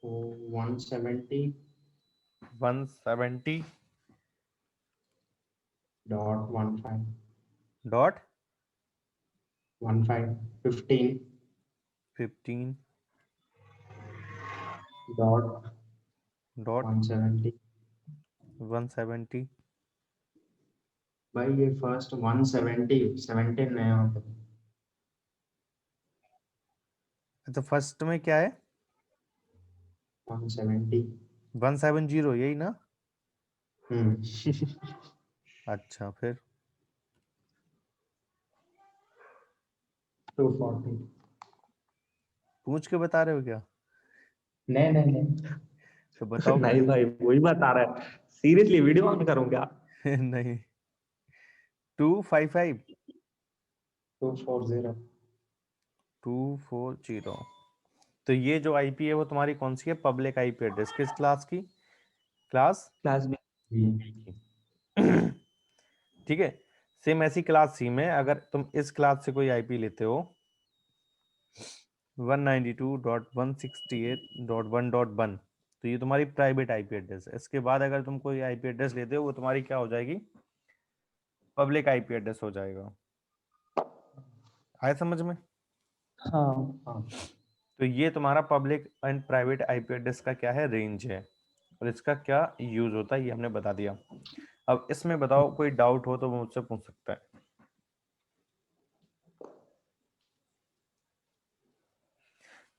तो 170 170 डॉट 15 डॉट 15 15 15 डॉट डॉट 170। 170। भाई ये फर्स्ट 170 17 है यहाँ पे। अच्छा, फर्स्ट में क्या है? 170। 170 यही ना? हम्म। अच्छा, फिर 240। पूछ के बता रहे हो क्या? नहीं नहीं नहीं। तो बताओ नहीं फिर। भाई, वही बता रहा है। सीरियसली वीडियो ऑन करूँ क्या? नहीं, 255 240। 240। तो ये जो आईपी है वो तुम्हारी कौन सी है? Public IP address. किस क्लास की? Class class B. की। ठीक है। सेम ऐसी क्लास सी में अगर तुम इस क्लास से कोई आईपी लेते हो 192.168.1.1, तो ये तुम्हारी प्राइवेट आईपी एड्रेस है। इसके बाद अगर तुम कोई आईपी एड्रेस लेते हो वो तुम्हारी क्या हो जाएगी? पब्लिक आईपी एड्रेस हो जाएगा। आया समझ में? हाँ। हाँ। तो ये तुम्हारा public and private IP address का क्या है? रेंज है। और इसका क्या यूज होता है ये हमने बता दिया। अब इसमें बताओ कोई डाउट हो तो वो मुझसे पूछ सकता है।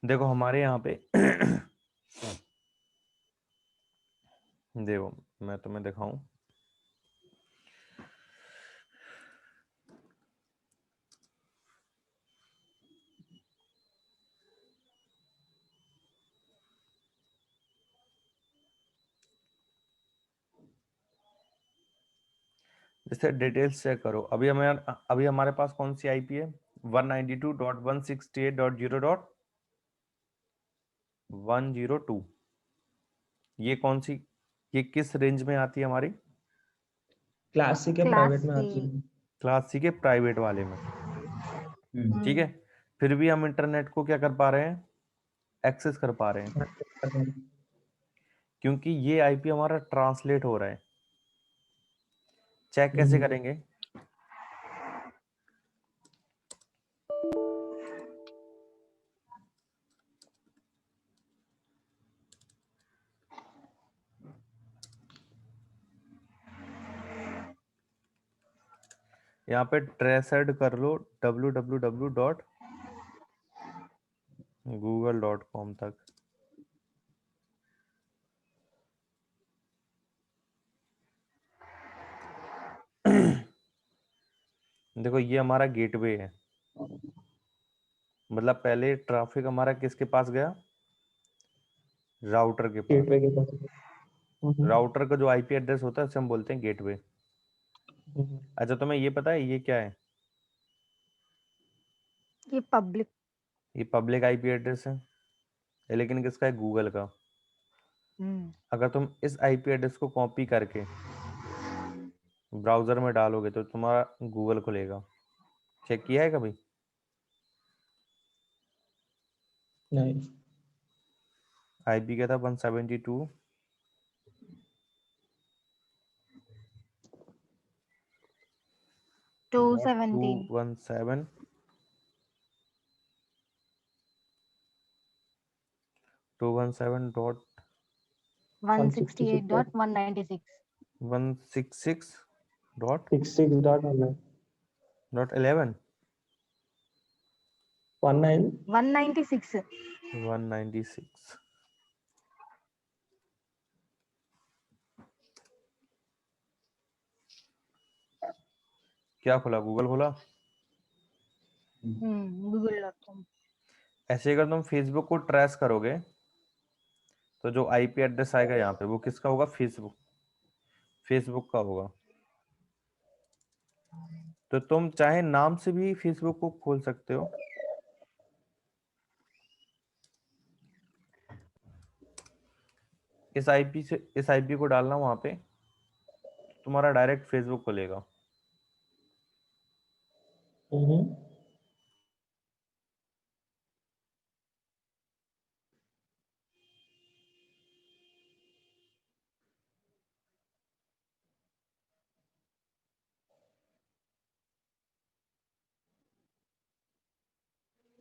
देखो हमारे यहाँ पे देखो मैं तुम्हें दिखाऊं। जैसे डिटेल्स चेक करो। अभी हमारे पास कौन सी आईपी है? 192.168.0.102। ये कौन सी? ये किस रेंज में आती है हमारी? क्लास सी के क्लास प्राइवेट में आती सी। है। क्लास सी के प्राइवेट वाले में। ठीक है। फिर भी हम इंटरनेट को क्या कर पा रहे हैं? एक्सेस कर पा रहे हैं, क्योंकि ये आईपी हमारा ट्रांसलेट हो रहा है। चेक कैसे करेंगे? यहाँ पे ट्रेसर्ड कर लो www.google.com तक। देखो ये हमारा गेटवे है। मतलब पहले ट्रैफिक हमारा किसके पास गया? राउटर के पास। गेटवे के पास। राउटर का जो आईपी एड्रेस होता है उसे हम बोलते हैं गेटवे। अच्छा, तुम्हें ये पता है ये क्या है? ये पब्लिक। ये पब्लिक आईपी एड्रेस है, ये लेकिन किसका है? गूगल का। अगर तुम इस आईपी एड्रेस को कॉपी करके ब्राउजर में डालोगे तो तुम्हारा गूगल खुलेगा। चेक किया है कभी? नहीं। आईपी क्या था? 172 217 217 217 डॉट 168.196। 166.11 196 196 क्या खोला? गूगल खोला? google.com। ऐसे अगर तुम फेसबुक को ट्रेस करोगे तो जो आईपी एड्रेस आएगा यहाँ पे वो किसका होगा? फेसबुक का होगा। तो तुम चाहे नाम से भी फेसबुक को खोल सकते हो। इस आईपी को डालना वहां पे, तुम्हारा डायरेक्ट फेसबुक खुलेगा। हम्म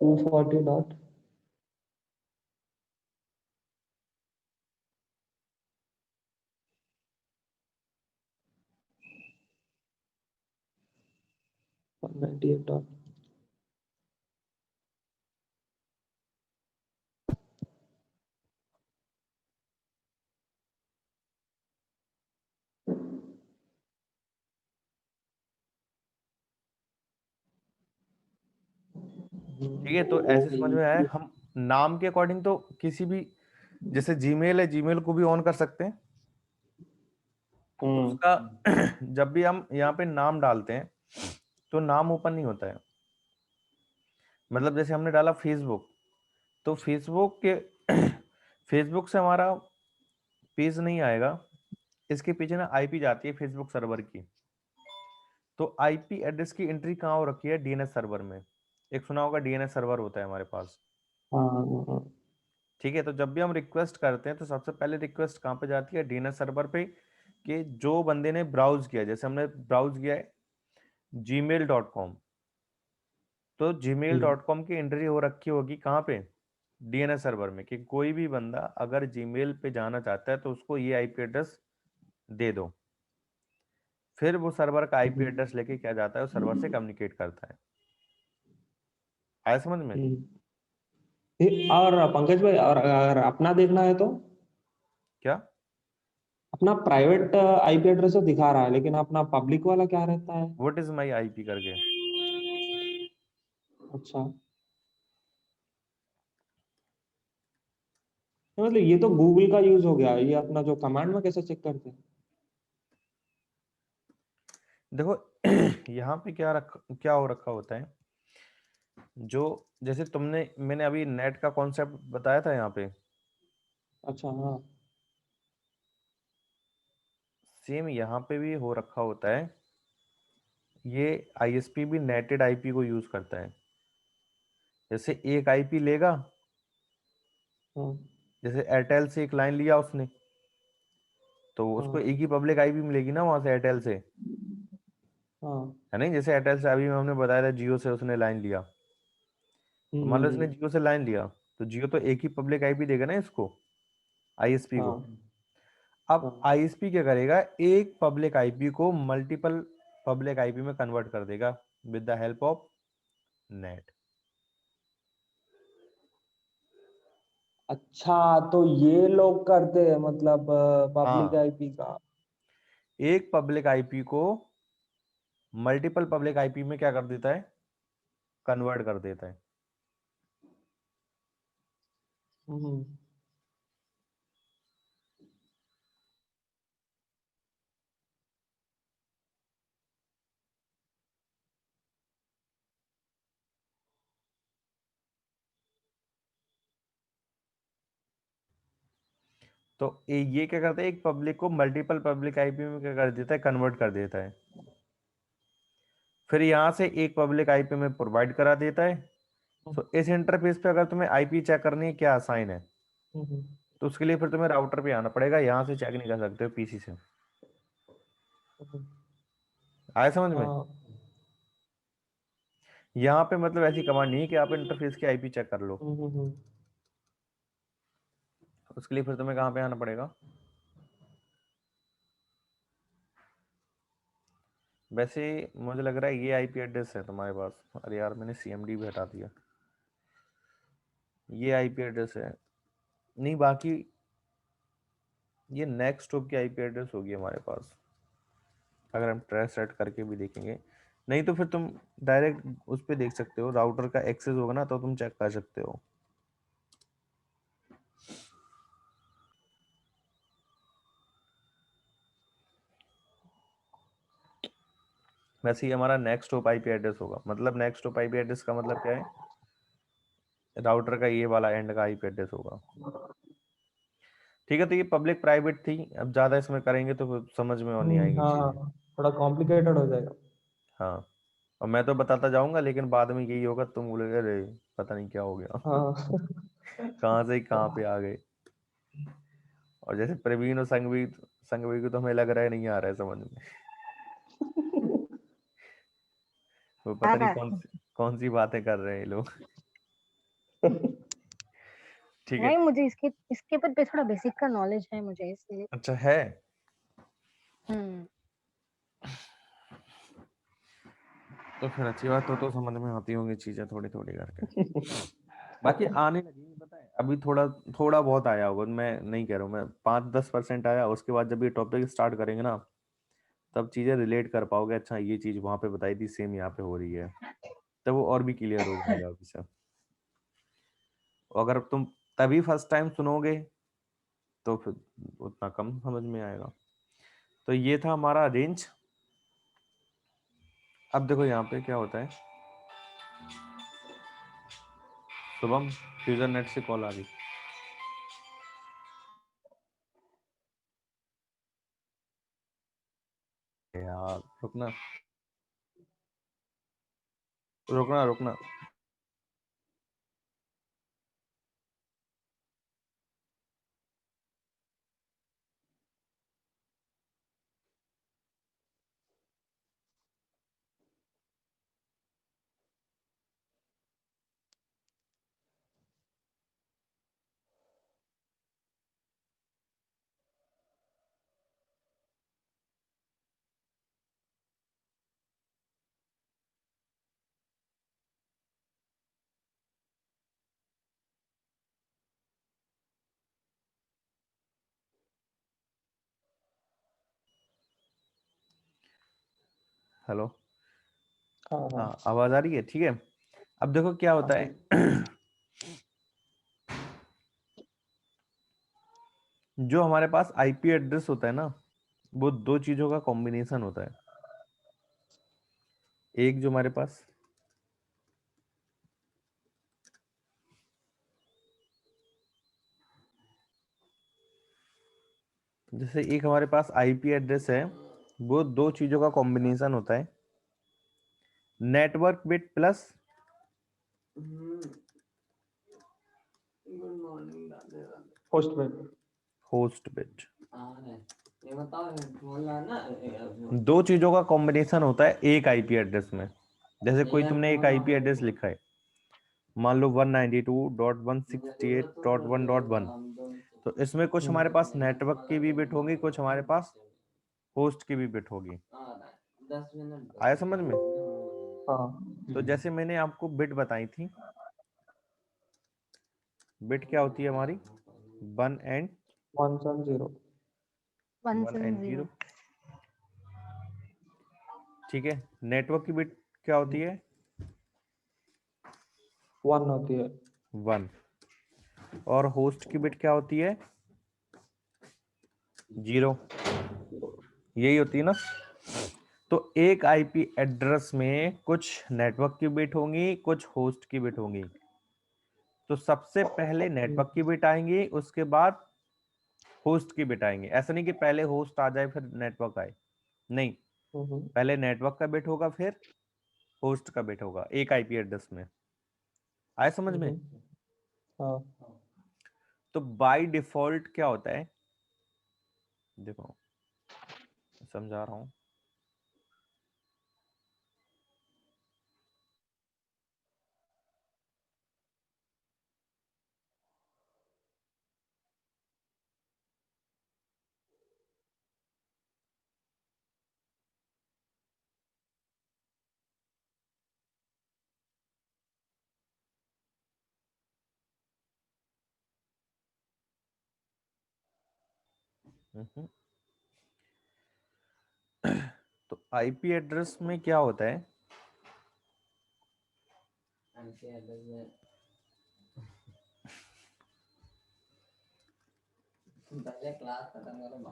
240 dot 198 dot ठीक है, तो ऐसे समझ में आया। हम नाम के अकॉर्डिंग तो किसी भी, जैसे जीमेल है, जीमेल को भी ऑन कर सकते हैं। तो उसका जब भी हम यहाँ पे नाम डालते हैं तो नाम ओपन नहीं होता है। मतलब जैसे हमने डाला फेसबुक, तो फेसबुक के फेसबुक से हमारा पेज नहीं आएगा, इसके पीछे ना आईपी जाती है फेसबुक सर्वर की। तो आईपी एड्रेस की एंट्री कहाँ हो रखी है? डीएनएस सर्वर में। एक सुना होगा, डीएनएस सर्वर होता है हमारे पास। हाँ ठीक है, तो जब भी हम रिक्वेस्ट करते हैं तो सबसे पहले रिक्वेस्ट कहाँ पे जाती है? डीएनएस सर्वर पे। कि जो बंदे ने ब्राउज किया, जैसे हमने ब्राउज किया है gmail.com, तो gmail.com की एंट्री हो रखी होगी कहाँ पे? डीएनएस सर्वर में। कि कोई भी बंदा अगर जीमेल पे जाना चाहता है तो उसको ये आईपी एड्रेस दे दो। फिर वो सर्वर का आईपी एड्रेस लेके क्या जाता है, वो सर्वर से कम्युनिकेट करता है। आया समझ में? और पंकज भाई, और अगर अपना देखना है तो क्या? अपना प्राइवेट आईपी एड्रेस तो दिखा रहा है, लेकिन अपना पब्लिक वाला क्या रहता है? व्हाट इज माई आईपी करके। अच्छा, तो मतलब ये तो गूगल का यूज हो गया। ये अपना जो कमांड में कैसे चेक करते हैं? देखो यहाँ पे क्या हो रखा होता है, जो जैसे मैंने अभी नेट का कॉन्सेप्ट बताया था यहाँ पे, अच्छा हाँ। सेम यहाँ पे भी हो रखा होता है। ये आईएसपी भी नेटेड आईपी को यूज करता है। जैसे एक आईपी लेगा, हाँ जैसे एयरटेल से एक लाइन लिया उसने, तो उसको हाँ एक ही पब्लिक आईपी मिलेगी ना वहां से, एयरटेल से। हाँ। है नहीं? जैसे एयरटेल से अभी हमने बताया था, जियो से उसने लाइन लिया, तो मान लो इसने जियो से लाइन लिया, तो जियो तो एक ही पब्लिक आईपी देगा ना इसको, आईएसपी को। हाँ अब हाँ। आईएसपी क्या करेगा? एक पब्लिक आईपी को मल्टीपल पब्लिक आईपी में कन्वर्ट कर देगा with the help of net. अच्छा, तो ये लोग करते हैं मतलब पब्लिक हाँ, आईपी का। एक पब्लिक आईपी को मल्टीपल पब्लिक आईपी में क्या कर देता है? कन्वर्ट कर देता है। हम्म तो ये क्या करता है? एक पब्लिक को मल्टीपल पब्लिक आईपी में क्या कर देता है? कन्वर्ट कर देता है। फिर यहां से एक पब्लिक आईपी में प्रोवाइड करा देता है। तो इस इंटरफेस पे अगर तुम्हें आईपी चेक करनी है क्या साइन है, हम्म तो उसके लिए फिर तुम्हें राउटर पे आना पड़ेगा। यहाँ से चेक नहीं कर सकते हो पीसी से। हम्म, आया समझ में? हाँ यहाँ पे मतलब ऐसी कमांड नहीं है कि आप इंटरफेस की आईपी चेक कर लो। हम्म। उसके लिए फिर तुम्हें कहाँ पे आना पड़ेगा? वैसे मुझे लग रहा है ये आईपी एड्रेस है तुम्हारे पास। अरे यार मैंने सीएमडी भी हटा दिया। ये आईपी एड्रेस है। नहीं बाकी ये नेक्स्ट हॉप की आईपी एड्रेस होगी हमारे पास, अगर हम ट्रेस सेट करके भी देखेंगे। नहीं तो फिर तुम डायरेक्ट उस पे देख सकते हो, राउटर का एक्सेस होगा ना तो तुम चेक कर सकते हो। वैसे ही हमारा नेक्स्ट हॉप आईपी एड्रेस होगा। मतलब नेक्स्ट हॉप आईपी एड्रेस का मतलब क्या है, राउटर का ये वाला एंड का आईपी एड्रेस होगा। ठीक है, तो ये पब्लिक प्राइवेट थी। अब ज्यादा इसमें करेंगे तो फिर समझ में और नहीं आएगी चीजें। हाँ, थोड़ा कॉम्प्लिकेटेड हो जाएगा। हाँ, और मैं तो बताता जाऊंगा लेकिन बाद में यही होगा, तुम बोलोगे अरे पता नहीं क्या हो गया हाँ कहाँ से कहाँ पे आ गए। और जैसे प्रवीण और संगवी को तो हमें लग रहा है नहीं आ रहा है समझ में। वो पता नहीं कौन सी बातें कर रहे हैं ये लोग। ठीक है। नहीं, मुझे इसके ऊपर पे थोड़ा बेसिक का नॉलेज है मुझे, इसलिए। अच्छा है। हम्म। तो फिर अच्छी बात, तो समझ में आती होंगी चीजें थोड़ी थोड़ी करके। बाकी आने लगी पता है, अभी थोड़ा थोड़ा बहुत आया होगा, मैं नहीं कह रहा हूँ, मैं 5-10% आया। उसके बाद जब ये टॉपिक स्टार्ट करेंगे ना तब चीजें रिलेट कर पाओगे। अच्छा ये चीज वहां पे बताई थी, सेम यहाँ पे हो रही है, तब वो और भी क्लियर हो जाएगा अभी से। अगर तुम तभी फर्स्ट टाइम सुनोगे तो फिर उतना कम समझ में आएगा। तो ये था हमारा रेंज। अब देखो यहाँ पे क्या होता है। शुभम, फ्यूजर नेट से कॉल आ गई यार। रुकना रुकना रुकना। हेलो। हाँ हाँ हाँ आवाज आ रही है, ठीक है। अब देखो क्या होता हाँ, है जो हमारे पास आईपी एड्रेस होता है ना, वो दो चीजों का कॉम्बिनेशन होता है। एक जो हमारे पास जैसे एक हमारे पास आईपी एड्रेस है, वो दो चीजों का कॉम्बिनेशन होता है। नेटवर्क बिट प्लस होस्ट में। Host bit. दो चीजों का कॉम्बिनेशन होता है एक आईपी एड्रेस में। जैसे कोई तुमने एक आईपी एड्रेस लिखा है, मान लो 192.168.1.1, तो इसमें कुछ हमारे पास नेटवर्क की भी बिट होगी, कुछ हमारे पास होस्ट की भी बिट होगी। आया समझ में। हाँ, तो जैसे मैंने आपको बिट बताई थी, बिट क्या होती है हमारी, 1 170 and 0। 170। ठीक है, नेटवर्क की बिट क्या होती है, 1 होती है। 1। और होस्ट की बिट क्या होती है, 0। यही होती है ना। तो एक आईपी एड्रेस में कुछ नेटवर्क की बिट होंगी, कुछ होस्ट की बिट होंगी। तो सबसे पहले नेटवर्क की बिट आएंगी, उसके बाद होस्ट की बिट आएंगी। ऐसा नहीं कि पहले होस्ट आ जाए फिर नेटवर्क आए, नहीं, हम्म, पहले नेटवर्क का बिट होगा फिर होस्ट का बिट होगा एक आईपी एड्रेस में। आए समझ में। हाँ तो बाय डिफॉल्ट क्या होता है, देखो समझा रहा हूं। हम्म। तो आईपी एड्रेस में क्या होता है?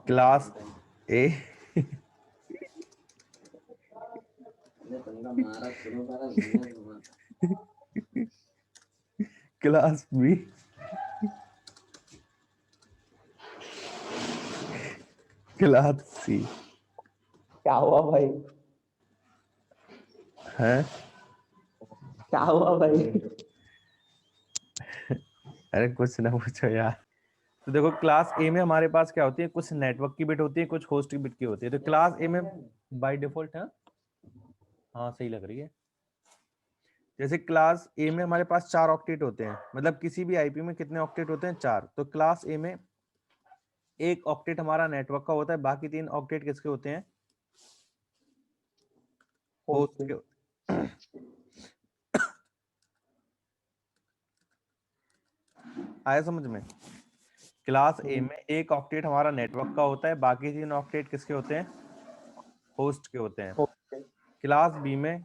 Class A class B, class C क्या हुआ भाई? है। क्या हुआ भाई? अरे कुछ ना पूछो यार। तो देखो क्लास ए में हमारे पास क्या होती है, कुछ नेटवर्क की बिट होती है, कुछ होस्ट की बिट की होती है। तो क्लास ए में बाय डिफॉल्ट है, हाँ सही लग रही है। जैसे क्लास ए में हमारे पास 4 ऑक्टेट होते हैं, मतलब किसी भी आईपी में कितने ऑक्टेट होते हैं? 4। तो क्लास ए में एक ऑक्टेट हमारा नेटवर्क का होता है, बाकी 3 ऑक्टेट किसके होते हैं? होस्ट के। आया समझ में? क्लास ए में एक ऑक्टेट हमारा नेटवर्क का होता है, बाकी 3 ऑक्टेट किसके होते हैं? होस्ट के होते हैं। क्लास बी में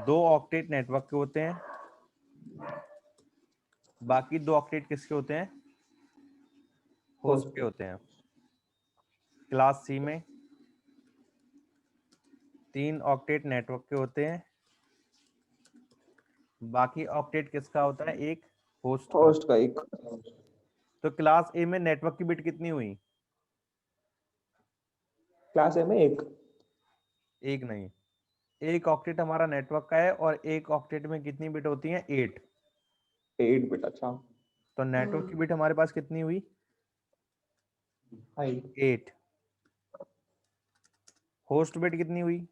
2 ऑक्टेट नेटवर्क के होते हैं, बाकी 2 ऑक्टेट किसके होते हैं? होस्ट के होते हैं। क्लास सी में 3 ऑक्टेट नेटवर्क के होते हैं, बाकी ऑक्टेट किसका होता है? एक होस्ट का। होस्ट का एक। तो क्लास ए में नेटवर्क की बिट कितनी हुई? क्लास ए में एक नहीं, एक ऑक्टेट हमारा नेटवर्क का है और एक ऑक्टेट में कितनी बिट होती है? 8। 8 बिट। अच्छा। तो नेटवर्क की बिट हमारे पास कितनी हुई? 8। होस्ट बिट कितनी हुई?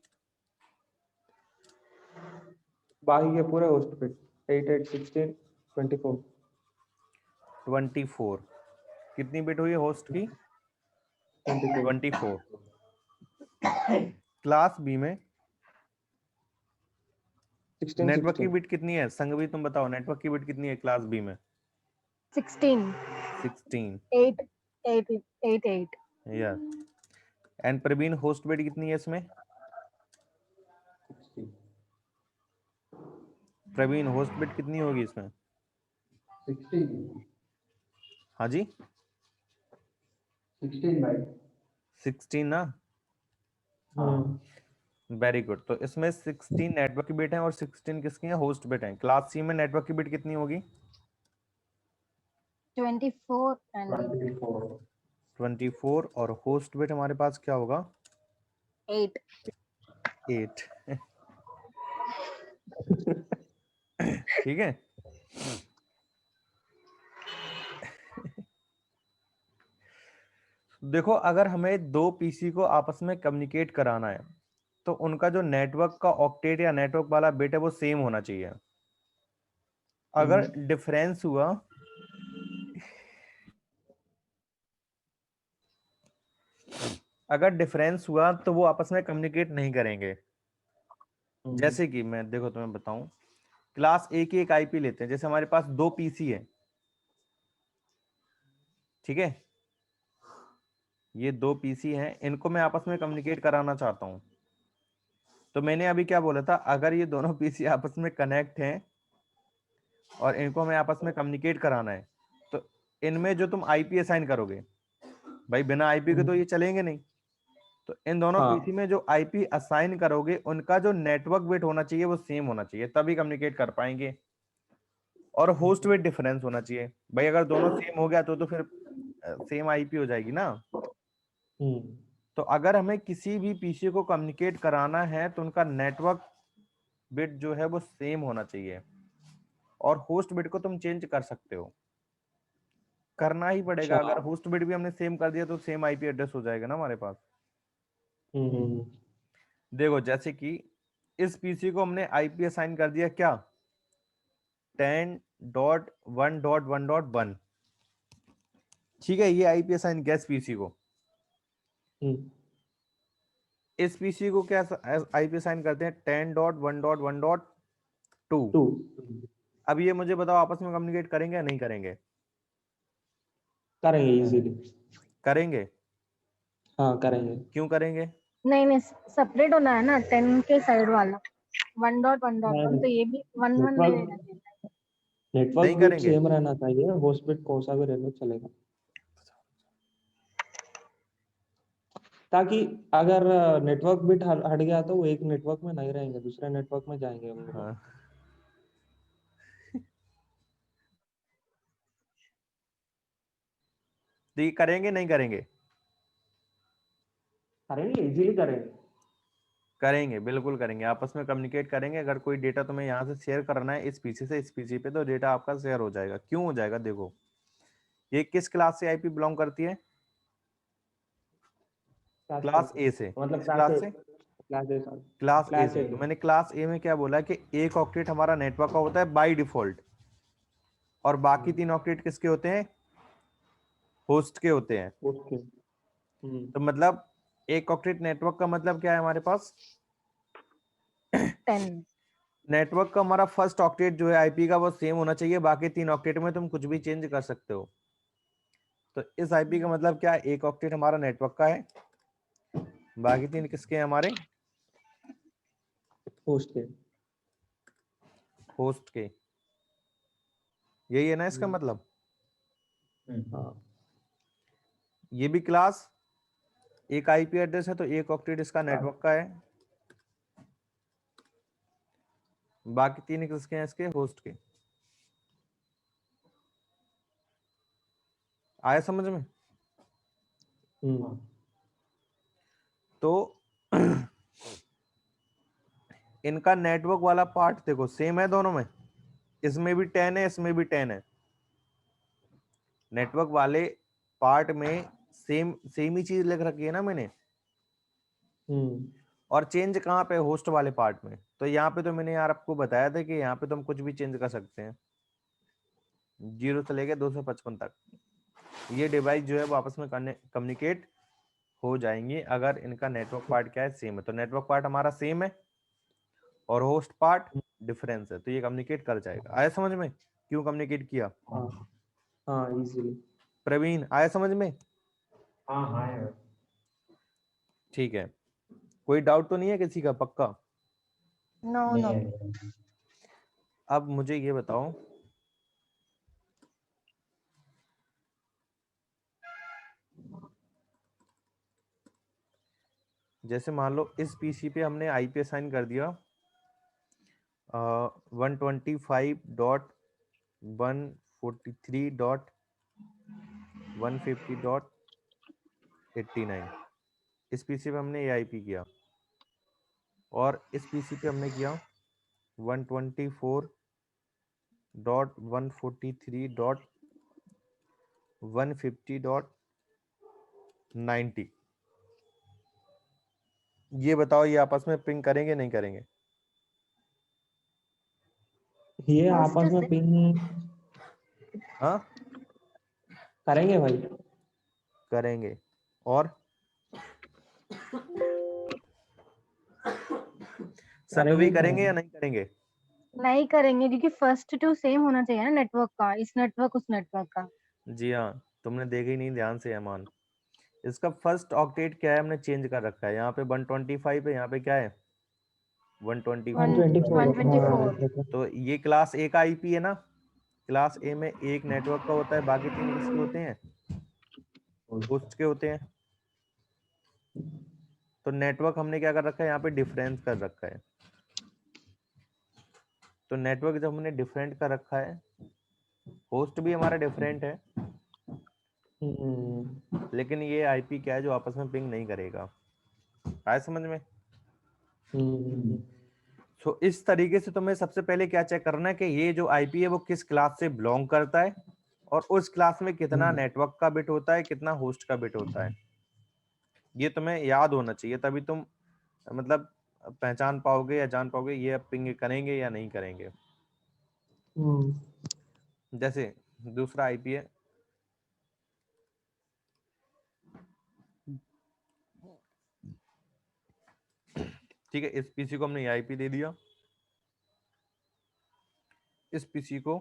बाकी के पूरे होस्ट बिट 8 8 16 24। 24। कितनी बिट हुई होस्ट की? 24। क्लास बी में 16 नेटवर्क की 16। बिट कितनी है? संगवी तुम बताओ, नेटवर्क की बिट कितनी है क्लास बी में? 16 16। 8 8 8 8 yes. And Praveen host bit कितनी है इसमें? प्रवीण होस्ट बिट कितनी होगी इसमें? 16। हाँ जी 16 भाई। 16 ना। Very good. तो इसमें 16 नेटवर्क की बिट है और 16 किसकी है? होस्ट बिट है। क्लास सी में नेटवर्क की बिट कितनी होगी? 24 and 24 और होस्ट बिट हमारे पास क्या होगा? 8 8। ठीक है। देखो अगर हमें 2 पीसी को आपस में कम्युनिकेट कराना है तो उनका जो नेटवर्क का ऑक्टेट या नेटवर्क वाला बिट है वो सेम होना चाहिए। अगर डिफरेंस हुआ तो वो आपस में कम्युनिकेट नहीं करेंगे। जैसे कि मैं देखो तुम्हें बताऊं, क्लास ए की एक आईपी लेते हैं। जैसे हमारे पास 2 पीसी है, ठीक है, ये 2 पीसी हैं, इनको मैं आपस में कम्युनिकेट कराना चाहता हूं। तो मैंने अभी क्या बोला था, अगर ये दोनों पीसी आपस में कनेक्ट हैं और इनको हमें आपस में कम्युनिकेट कराना है तो इनमें जो तुम आईपी असाइन करोगे, भाई बिना आईपी के तो ये चलेंगे नहीं। तो इन दोनों पीसी में जो आईपी असाइन करोगे उनका जो नेटवर्क बिट होना चाहिए वो सेम होना चाहिए, तभी कम्युनिकेट कर पाएंगे। और होस्ट बिट डिफरेंस होना चाहिए। भाई अगर दोनों सेम हो गया तो फिर सेम आईपी हो जाएगी ना। तो अगर हमें किसी भी पीसी को कम्युनिकेट कराना है तो उनका नेटवर्क बिट जो है वो सेम होना चाहिए। और होस्ट बिट को तुम चेंज कर सकते हो, करना ही पड़ेगा। अगर होस्ट बिट भी हमने सेम कर दिया तो सेम आईपी एड्रेस हो जाएगा ना हमारे पास। देखो जैसे कि इस पीसी को हमने आईपी असाइन कर दिया क्या, 10.1.1.1। ठीक है, ये आईपी असाइन किया इस पीसी को। इस पीसी को क्या आईपी असाइन करते हैं? 10.1.1.2। अब ये मुझे बताओ आपस में कम्युनिकेट करेंगे या नहीं करेंगे? करेंगे इजीली। करेंगे? हाँ करेंगे। क्यों करेंगे? नहीं सेपरेट होना है ना 10 के साइड वाला 1.1.1 तो नहीं, ये भी 1 नहीं रहना नेटवर्क चाहिए। नेटवर्क नहीं बिट करेंगे? सेम रहना चाहिए, होस्ट बिट कौन सा भी रहना चलेगा, ताकि अगर नेटवर्क बिट हट गया तो वो एक नेटवर्क में नहीं रहेंगे, दूसरे नेटवर्क में जाएंगे वो लोग। हाँ। तो ये करेंगे नहीं करेंगे? करेंगे, इजीली करेंगे। करेंगे, बिल्कुल करेंगे, आपस में कम्युनिकेट करेंगे। अगर कोई डेटा तुम्हें यहाँ से शेयर करना है इस पीसी से इस पीसी पे, तो डेटा आपका शेयर हो जाएगा। क्यों हो जाएगा? देखो, ये किस क्लास से आईपी बिलोंग करती है? क्लास ए से। मतलब किस क्लास से? Class A class A class से। ए। तो मैंने क्लास ए में क्या बोला कि एक ऑक्टेट हमारा नेटवर्क का होता है बाय डिफॉल्ट, और बाकी 3 ऑक्टेट किसके होते हैं? होस्ट के होते हैं। ओके। तो मतलब एक ऑक्टेट नेटवर्क का मतलब क्या है हमारे पास? 10 नेटवर्क का हमारा फर्स्ट ऑक्टेट जो है आईपी का वो सेम होना चाहिए, बाकी 3 ऑक्टेट में तुम कुछ भी चेंज कर सकते हो। तो इस आईपी का मतलब क्या है? एक ऑक्टेट हमारा नेटवर्क का है, बाकी 3 किसके हैं? हमारे होस्ट के। होस्ट के। यही है ना इसका मतलब? हाँ। ये भी क्लास एक आईपी एड्रेस है, तो एक ऑक्टेट इसका नेटवर्क का है, बाकी 3 किसके हैं? इसके होस्ट के। आया समझ में? तो इनका नेटवर्क वाला पार्ट देखो सेम है दोनों में, इसमें भी 10 है, इसमें भी 10 है। नेटवर्क वाले पार्ट में सेम ही चीज लिख रखी है ना मैंने। और चेंज कहाँ पे? होस्ट वाले पार्ट में। तो यहाँ पे तो मैंने यार आपको बताया था कि यहाँ पे तो हम कुछ भी चेंज कर सकते हैं, 0 से लेके 255 तक। ये डिवाइस जो है वो आपस में कम्युनिकेट हो जाएंगे अगर इनका नेटवर्क पार्ट क्या है? सेम है। तो नेटवर्क पार्ट हमारा सेम है और होस्ट पार्ट डिफरेंस है, तो ये कम्युनिकेट कर जाएगा। आया समझ में क्यों कम्युनिकेट किया? हाँ इजीली। प्रवीण, आया समझ में? हाँ हाँ ठीक है, कोई डाउट तो नहीं है किसी का? पक्का? नो नो अब मुझे ये बताओ, जैसे मान लो इस पीसी पे हमने आईपी असाइन कर दिया 125.143.150.89, इस पीसी पे हमने ये आईपी किया। और इस पीसी पे हमने किया 124.143.150.90। ये बताओ ये आपस में पिंग करेंगे नहीं करेंगे? ये फर्स्ट आपस में से पिंग हाँ करेंगे भाई। करेंगे। और सभी भी करेंगे या नहीं करेंगे? नहीं करेंगे क्योंकि फर्स्ट टू सेम होना चाहिए ना नेटवर्क का, इस नेटवर्क उस नेटवर्क का। जी हाँ, तुमने देखा ही नहीं ध्यान से अमान। इसका फर्स्ट ऑक्टेट क्या है हमने चेंज कर रखा है, यहाँ पे 125 है, यहाँ पे क्या है 124। 124 तो ये क्लास ए का आईपी है ना। क्लास ए में एक नेटवर्क का होता है, बाकी 3 किसके होते हैं? होस्ट के होते हैं। तो नेटवर्क हमने क्या कर रखा है? यहाँ पे डिफरेंस कर रखा है। तो नेटवर्क जब हमने डिफरेंट कर रखा है, होस्ट भी हमारा डिफरेंट है, लेकिन ये आईपी क्या है जो आपस में पिंग नहीं करेगा। आया समझ में? सो इस तरीके से तुम्हें सबसे पहले क्या चेक करना है कि ये जो आईपी है वो किस क्लास से बिलोंग करता है, और उस क्लास में कितना नेटवर्क का बिट होता है, कितना होस्ट का बिट होता है। ये तुम्हें याद होना चाहिए, तभी तुम मतलब पहचान पाओगे या जान पाओगे ये अब पिंग करेंगे या नहीं करेंगे। जैसे दूसरा आईपी है, ठीक है, इस पीसी को हमने आईपी दे दिया, इस पीसी को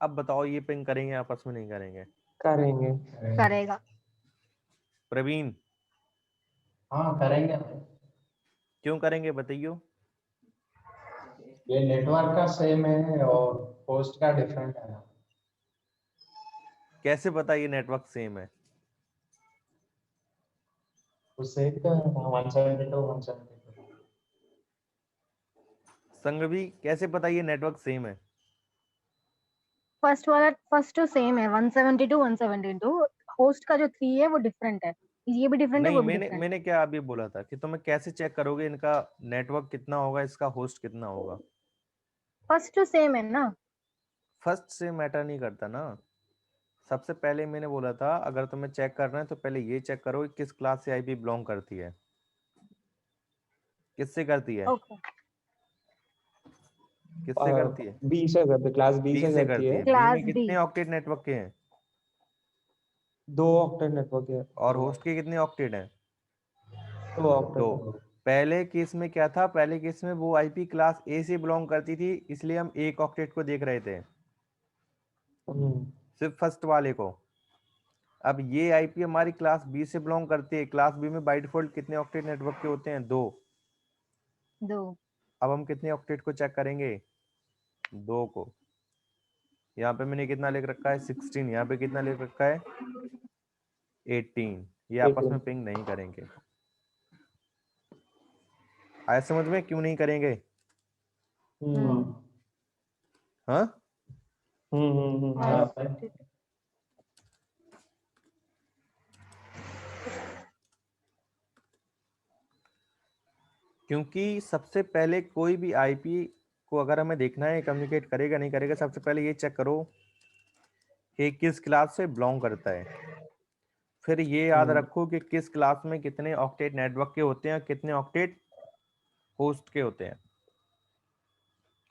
अब बताओ ये पिंग करेंगे आपस में नहीं करेंगे? करेंगे। करेगा। प्रवीण हाँ करेंगे। क्यों करेंगे बताइयो? ये नेटवर्क का सेम है और होस्ट का डिफरेंट है ना। कैसे पता ये नेटवर्क सेम है? उससे एक 172 172। संगवी कैसे पता ये नेटवर्क सेम है? फर्स्ट वाला फर्स्ट टू सेम है 172 172। होस्ट का जो 3 है वो डिफरेंट है, ये भी डिफरेंट है नहीं, वो भी मैंने डिफरेंट है। मैंने क्या अभी बोला था कि तुम्हें कैसे चेक करोगे इनका नेटवर्क कितना होगा, इसका होस्ट कितना होगा? फर्स्ट टू सेम है ना। फर्स्ट से मैटर नहीं करता ना। सबसे पहले मैंने बोला था अगर तुम्हें चेक करना है तो पहले ये चेक करो कि किस क्लास से आईपी बिलोंग करती है, किससे करती है, ओके। किससे करती है? बी से करते, क्लास बी बी से से करती करती है। है। बी क्लास में बी। कितने ऑक्टेट नेटवर्क के हैं 2 ऑक्टेट नेटवर्क है। और होस्ट के कितने ऑक्टेट हैं? 2 तो ऑक्टेट। पहले केस में क्या था, पहले केस में वो आईपी क्लास ए से बिलोंग करती थी, इसलिए हम एक ऑक्टेट को देख रहे थे, सिर्फ फर्स्ट वाले को। अब ये आईपी हमारी क्लास बी से बिलोंग करती है। क्लास बी में बाय डिफॉल्ट कितने ऑक्टेट नेटवर्क के होते हैं? 2। 2। अब हम कितने ऑक्टेट को चेक करेंगे? 2 को। यहाँ पे मैंने कितना लिख रखा है? 16। यहाँ पे कितना लिख रखा है? 18। ये आपस में पिंग नहीं करेंगे। आया समझ में क्यों नहीं करेंगे? हाँ हाँ, क्योंकि सबसे पहले कोई भी आईपी को अगर हमें देखना है कम्युनिकेट करेगा नहीं करेगा, सबसे पहले ये चेक करो कि किस क्लास से बिलोंग करता है। फिर ये याद रखो कि किस क्लास में कितने ऑक्टेट नेटवर्क के होते हैं, कितने ऑक्टेट होस्ट के होते हैं।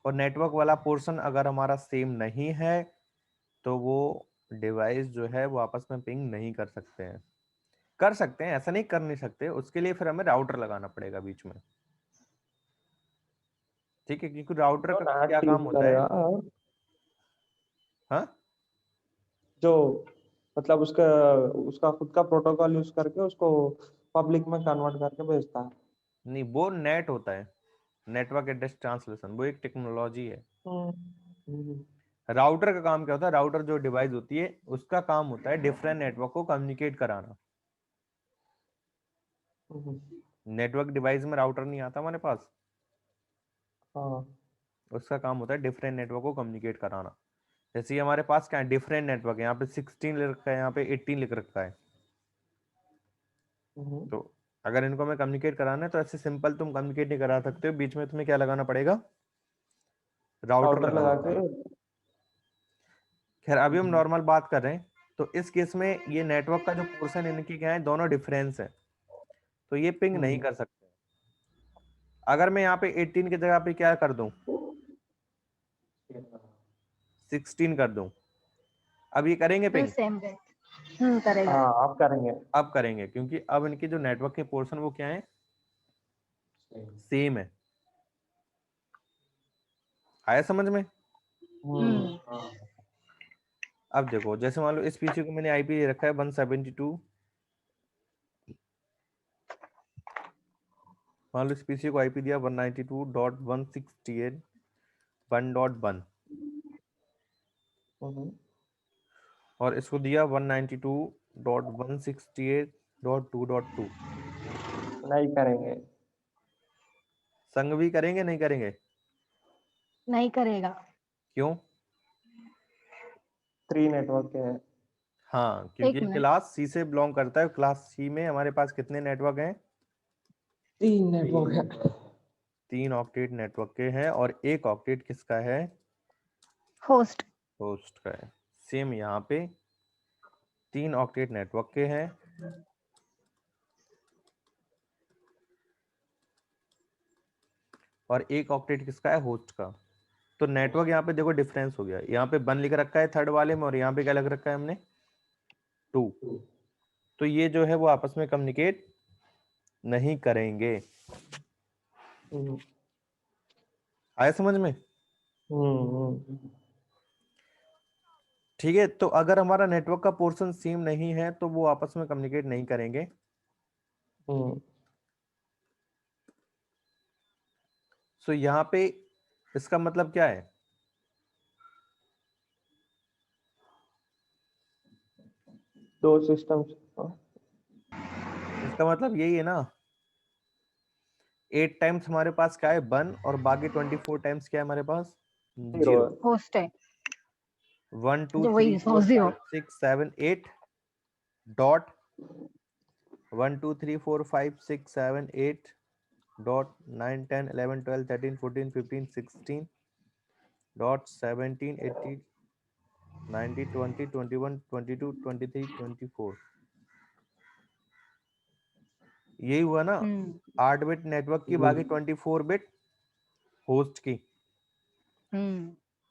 और नेटवर्क वाला पोर्शन अगर हमारा सेम नहीं है तो वो डिवाइस जो है वो आपस में पिंग नहीं कर सकते हैं। कर सकते हैं, ऐसा नहीं कर नहीं सकते, उसके लिए फिर हमें राउटर लगाना पड़ेगा बीच में। ठीक है, क्योंकि राउटर का क्या काम होता है? हाँ, जो मतलब उसका उसका खुद का प्रोटोकॉल यूज करके उसको पब्लिक में कन्वर्ट करके भेजता है। नहीं वो नेट होता है, नेटवर्क एड्रेस ट्रांसलेशन, वो एक टेक्नोलॉजी है। राउटर का काम क्या होता है? राउटर जो डिवाइस होती है उसका काम होता है डिफरेंट नेटवर्क को कम्युनिकेट कराना। नेटवर्क डिवाइस में राउटर नहीं आता हमारे पास, उसका काम होता है डिफरेंट नेटवर्क को कम्युनिकेट कराना। जैसे ही हमारे पास क्या डिफरेंट नेटवर्क है, यहाँ पे 16 लिख रखा है, यहाँ पे 18 लिख रखा है। तो अगर इनको हमें कम्युनिकेट कराना है तो ऐसे सिंपल तुम कम्युनिकेट नहीं करा सकते हो, बीच में तुम्हें क्या लगाना पड़ेगा? राउटर लगाना लगा पड़ेगा। के। खैर अभी हम नॉर्मल बात कर रहे हैं, तो इस केस में ये नेटवर्क का जो पोर्शन इनके क्या है, दोनों डिफरेंस है, तो ये पिंग नहीं कर सकते। अगर मैं यहाँ पे 18 की जगह पे क्या कर दूं, 16 कर दूं, अब ये करेंगे पिंग? सेम है। करेगा। हाँ आप करेंगे। अब करेंगे, क्योंकि अब इनके जो नेटवर्क के पोर्शन वो क्या है, सेम है। आया समझ में? अब देखो जैसे मान लो इस पीसी को मैंने आईपी दे रखा है 172, मान लो इस पीसी को आईपी दिया 192.168.1.1 और इसको दिया 192.168.2.2। नहीं करेंगे। संग भी करेंगे नहीं करेंगे? नहीं करेगा। क्यों? 3 नेटवर्क के हैं। हाँ, क्योंकि एक मिनट। क्लास सी से बिलोंग करता है। क्लास सी में हमारे पास कितने नेटवर्क हैं? 3 नेटवर्क है। 3 ऑक्टेट नेटवर्क के हैं और एक ऑक्टेट किसका है? होस्ट। होस्ट का है। सेम यहाँ पे 3 ऑक्टेट नेटवर्क के हैं और एक ऑक्टेट किसका है? होस्ट का। तो नेटवर्क यहाँ पे देखो डिफरेंस हो गया, यहाँ पे 1 लिख रखा है थर्ड वाले में और यहाँ पे क्या लिख रखा है हमने? 2। तो ये जो है वो आपस में कम्युनिकेट नहीं करेंगे। आया समझ में? ठीक है, तो अगर हमारा नेटवर्क का पोर्शन सेम नहीं है तो वो आपस में कम्युनिकेट नहीं करेंगे। सो यहाँ पे इसका मतलब क्या है? दो सिस्टम्स। इसका मतलब यही है ना, 8 टाइम्स हमारे पास क्या है 1 और बाकी 24 टाइम्स क्या है हमारे पास 0। होस्ट है 1 2 जो 3 वही 4 0 5 6 7 8 डॉट 1 2 3 4 5 6 7 8 डॉट 9 10 11 12 13 14 15 16 डॉट 17 18 19 20 21 22 23 24। यही हुआ ना 8 बिट नेटवर्क की, बाकी 24 बिट होस्ट की।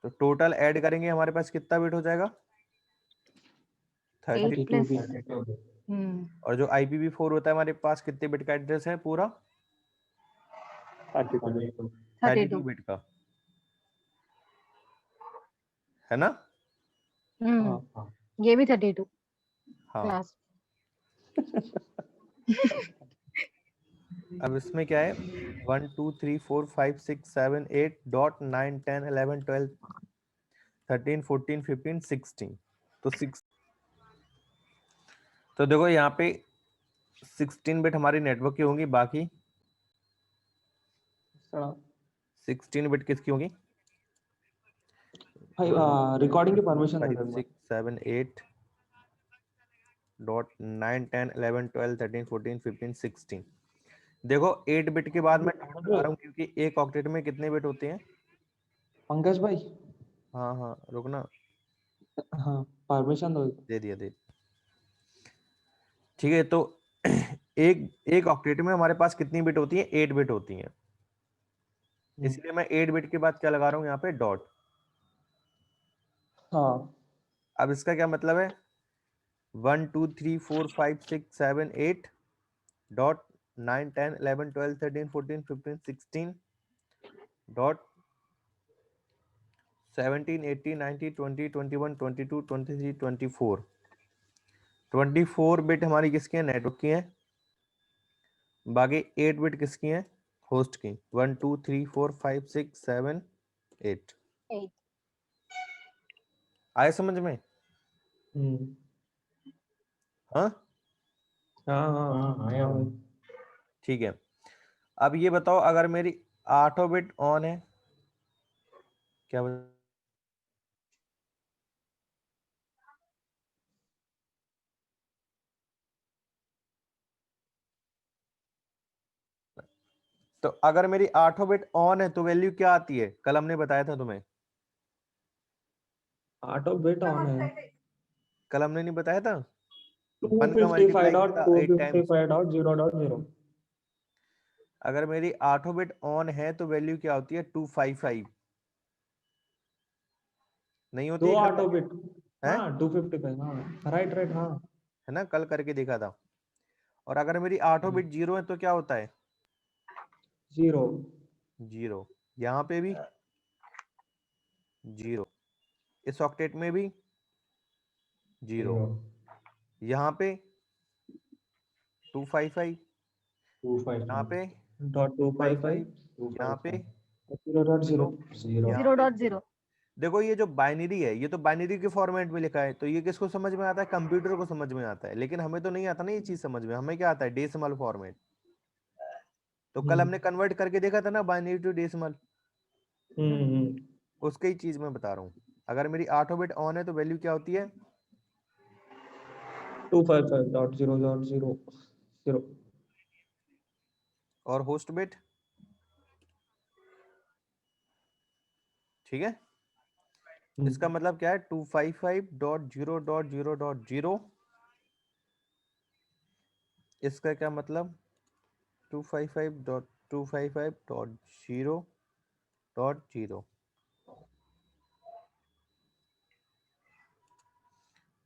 तो टोटल ऐड करेंगे हमारे पास कितना बिट हो जाएगा? 8 32 प्लस बिट। और जो IPv4 होता है हमारे पास कितने बिट का एड्रेस है? पूरा 32 बिट का, है ना? ये भी 32 हाँ। क्लास। अब इसमें क्या है 1 2 3 4 5 6 7 8 डॉट 9 10 11 12 13 14 15 16। तो 6, तो देखो यहाँ पे 16 बिट हमारी नेटवर्क की होंगी, बाकी 16 बिट किसकी होंगी? भाई रिकॉर्डिंग की परमिशन दे 5 दो 6 7 8 डॉट 9 10 11 12 13 14 15 16। देखो 8 बिट के बाद मैं टोटल लगा रहा हूँ क्योंकि एक ऑक्टेट में कितने बिट होते हैं? पंकज भाई। हाँ हाँ रुकना, हाँ परमिशन दो। दे दिया दे। ठीक है, तो एक ऑक्टेट में हमारे पास कितनी बिट होती है? 8 बिट होती हैं। इसलिए मैं 8 बिट के बाद क्या लगा रहा हूँ यहाँ पे? डॉट। हाँ अब इसका क्या मतलब है? 1 2 3 4 5 6 7 8 डॉट 9 10 11 12 13 14 15 16 डॉट 17 18 19 20 21 22 23 24। 24 बिट हमारी किसकी है? नेटवर्क की है। बाकी 8 बिट किसकी है? होस्ट की। 1 2 3 4 5 6 7 8। आए समझ में? हाँ हाँ ठीक है। अब ये बताओ अगर मेरी 8 बिट ऑन है, क्या तो अगर मेरी 8 बिट ऑन है तो वैल्यू क्या आती है? कल हमने बताया था तुम्हें। 8 बिट ऑन है। कल हमने नहीं बताया था? 1 का 255 मल्टीप्लाई डॉट किया 8 टाइम्स। 255.0.0। अगर मेरी 8 बिट ऑन है तो वैल्यू क्या होती है? 255 नहीं होती दो है? 8 बिट। है हाँ 255। हाँ राइट राइट हाँ। है ना, कल करके देखा था। और अगर मेरी 8 बिट 0 है तो क्या होता है? 0। 0। यहाँ पे भी 0, इस ऑक्टेट में भी 0, यहाँ पे 255, यहाँ पे डॉट 255, 255 यहाँ पे 0.0। 0, यहाँ पे 0.0 देखो ये जो बाइनरी है ये तो बाइनरी के फॉर्मेट में लिखा है, तो ये किसको समझ में आता है? कंप्यूटर को समझ में आता है, लेकिन हमें तो नहीं आता ना ये चीज समझ में। हमें क्या आता है? Decimal format. तो कल हमने कन्वर्ट करके देखा था ना बाइनरी टू डेसिमल, उसकी ही चीज मैं बता रहा हूँ। अगर मेरी 8 बिट ऑन है तो वैल्यू क्या होती है? 255.0.0। और होस्ट बिट, ठीक है, इसका मतलब क्या है? 255.0.0.0। इसका क्या मतलब? 255.255.0.0,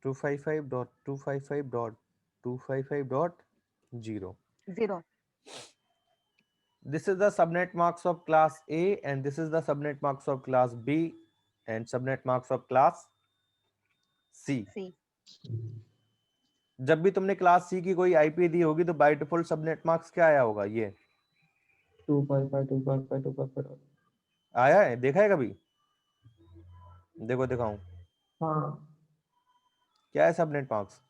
255.255.255.0. 0 This is the subnet marks of class A and this is the subnet marks of class B and subnet marks of class सी। सी। जब भी तुमने क्लास सी की कोई आईपी दी होगी तो बाय डिफॉल्ट सबनेट मार्क्स क्या आया होगा? ये 255 आया है, देखा है कभी? देखो दिखाऊं हाँ क्या है सबनेट मार्क्स,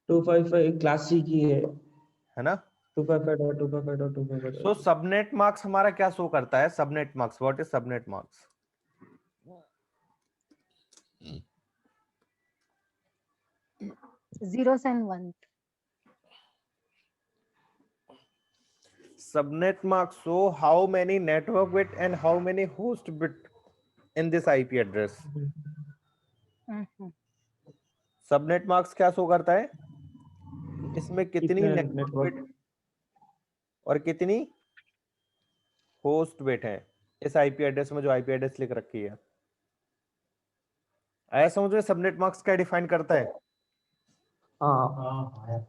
255 क्लास सी की है, है ना? 255.255.255. सो सबनेट मार्क्स हमारा क्या शो करता है? Subnet marks, what is subnet marks? zeros and ones. Subnet marks show how many network bit and how many host bit in this IP address. Mhm. Subnet marks क्या show करता है? इसमें कितनी कितने नेटवर्क नेटवर्क बिट और कितनी host bit है इस आईपी एड्रेस में जो आईपी एड्रेस लिख रखी है। आया समझ में सबनेट मार्क्स क्या डिफाइन करता है? हाँ हाँ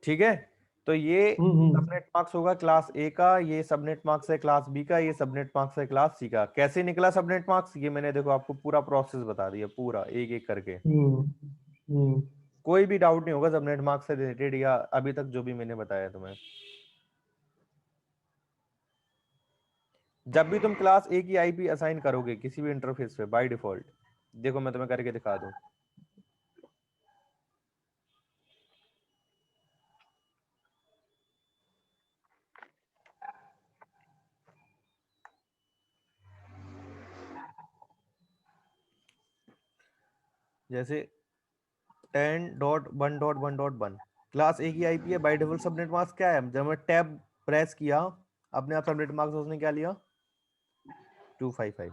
ठीक है, तो ये हम्म सबनेट मार्क्स होगा क्लास ए का, ये सबनेट मार्क्स है क्लास बी का, ये सबनेट मार्क्स है क्लास सी का। कैसे निकला सबनेट मार्क्स? ये मैंने देखो आपको पूरा प्रोसेस बता दिया, पूरा एक एक करके। हम्म कोई भी डाउट नहीं होगा सबनेट मार्क्स से रिलेटेड या अभी तक जो भी मैंने बताया तुम्हें। जब भी तुम क्लास ए की आईपी असाइन करोगे किसी भी इंटरफेस पे बाय डिफॉल्ट, देखो मैं तुम्हें करके दिखा दूं। जैसे 10.1.1.1 क्लास ए की आईपी है, बाय डिफॉल्ट सबनेट मार्क्स क्या है? जब मैं टैब प्रेस किया अपने आप सबनेट मार्क्स उसने क्या लिया? 255,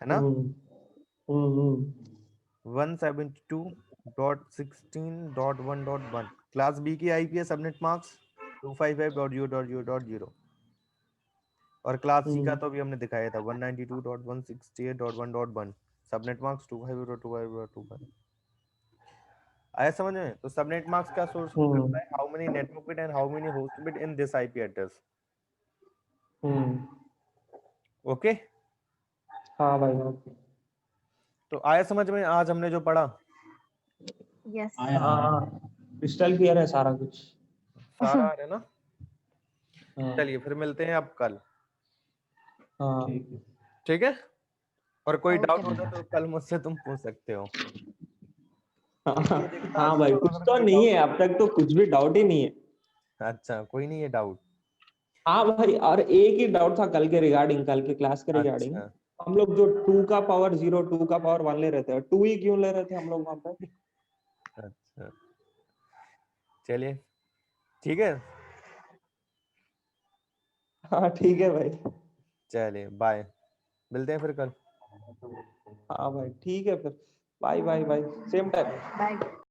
है ना? 172.16.1.1 क्लास बी की आईपी है, सबनेट मार्क्स 255.0.0.0 और क्लास सी का तो अभी हमने दिखाया था 192.168.1.1 सबनेट मार्क्स 255.255.25। आया समझ में? तो सबनेट मार्क्स क्या सोर्स करता है? How many network bit and how many host bit in this IP address. Okay, हाँ भाई तो आया समझ में आज हमने जो पढ़ा? Yes. हाँ क्रिस्टल क्लियर है सारा कुछ। सारा आ रहा है ना? हाँ चलिए फिर मिलते हैं अब कल, हाँ ठीक है? और कोई Okay. डाउट होता तो कल मुझसे तुम पूछ सकते हो। हाँ भाई कुछ तो नहीं है, अब तक तो कुछ भी डाउट ही नहीं है। अच्छा कोई नहीं है डाउट? हाँ भाई, और एक ही डाउट था कल के रिगार्डिंग, कल के क्लास के रिगार्डिंग। अच्छा हम लोग जो 2 का पावर 0 2 का पावर 1 ले रहे थे, 2 ही क्यों ले रहे थे हम लोग वहां पर? अच्छा चलिए ठीक है, हाँ ठीक है भाई। चलिए बाय, मिलते हैं फिर कल। हाँ भाई ठीक है फिर, bye bye bye, same time. Bye.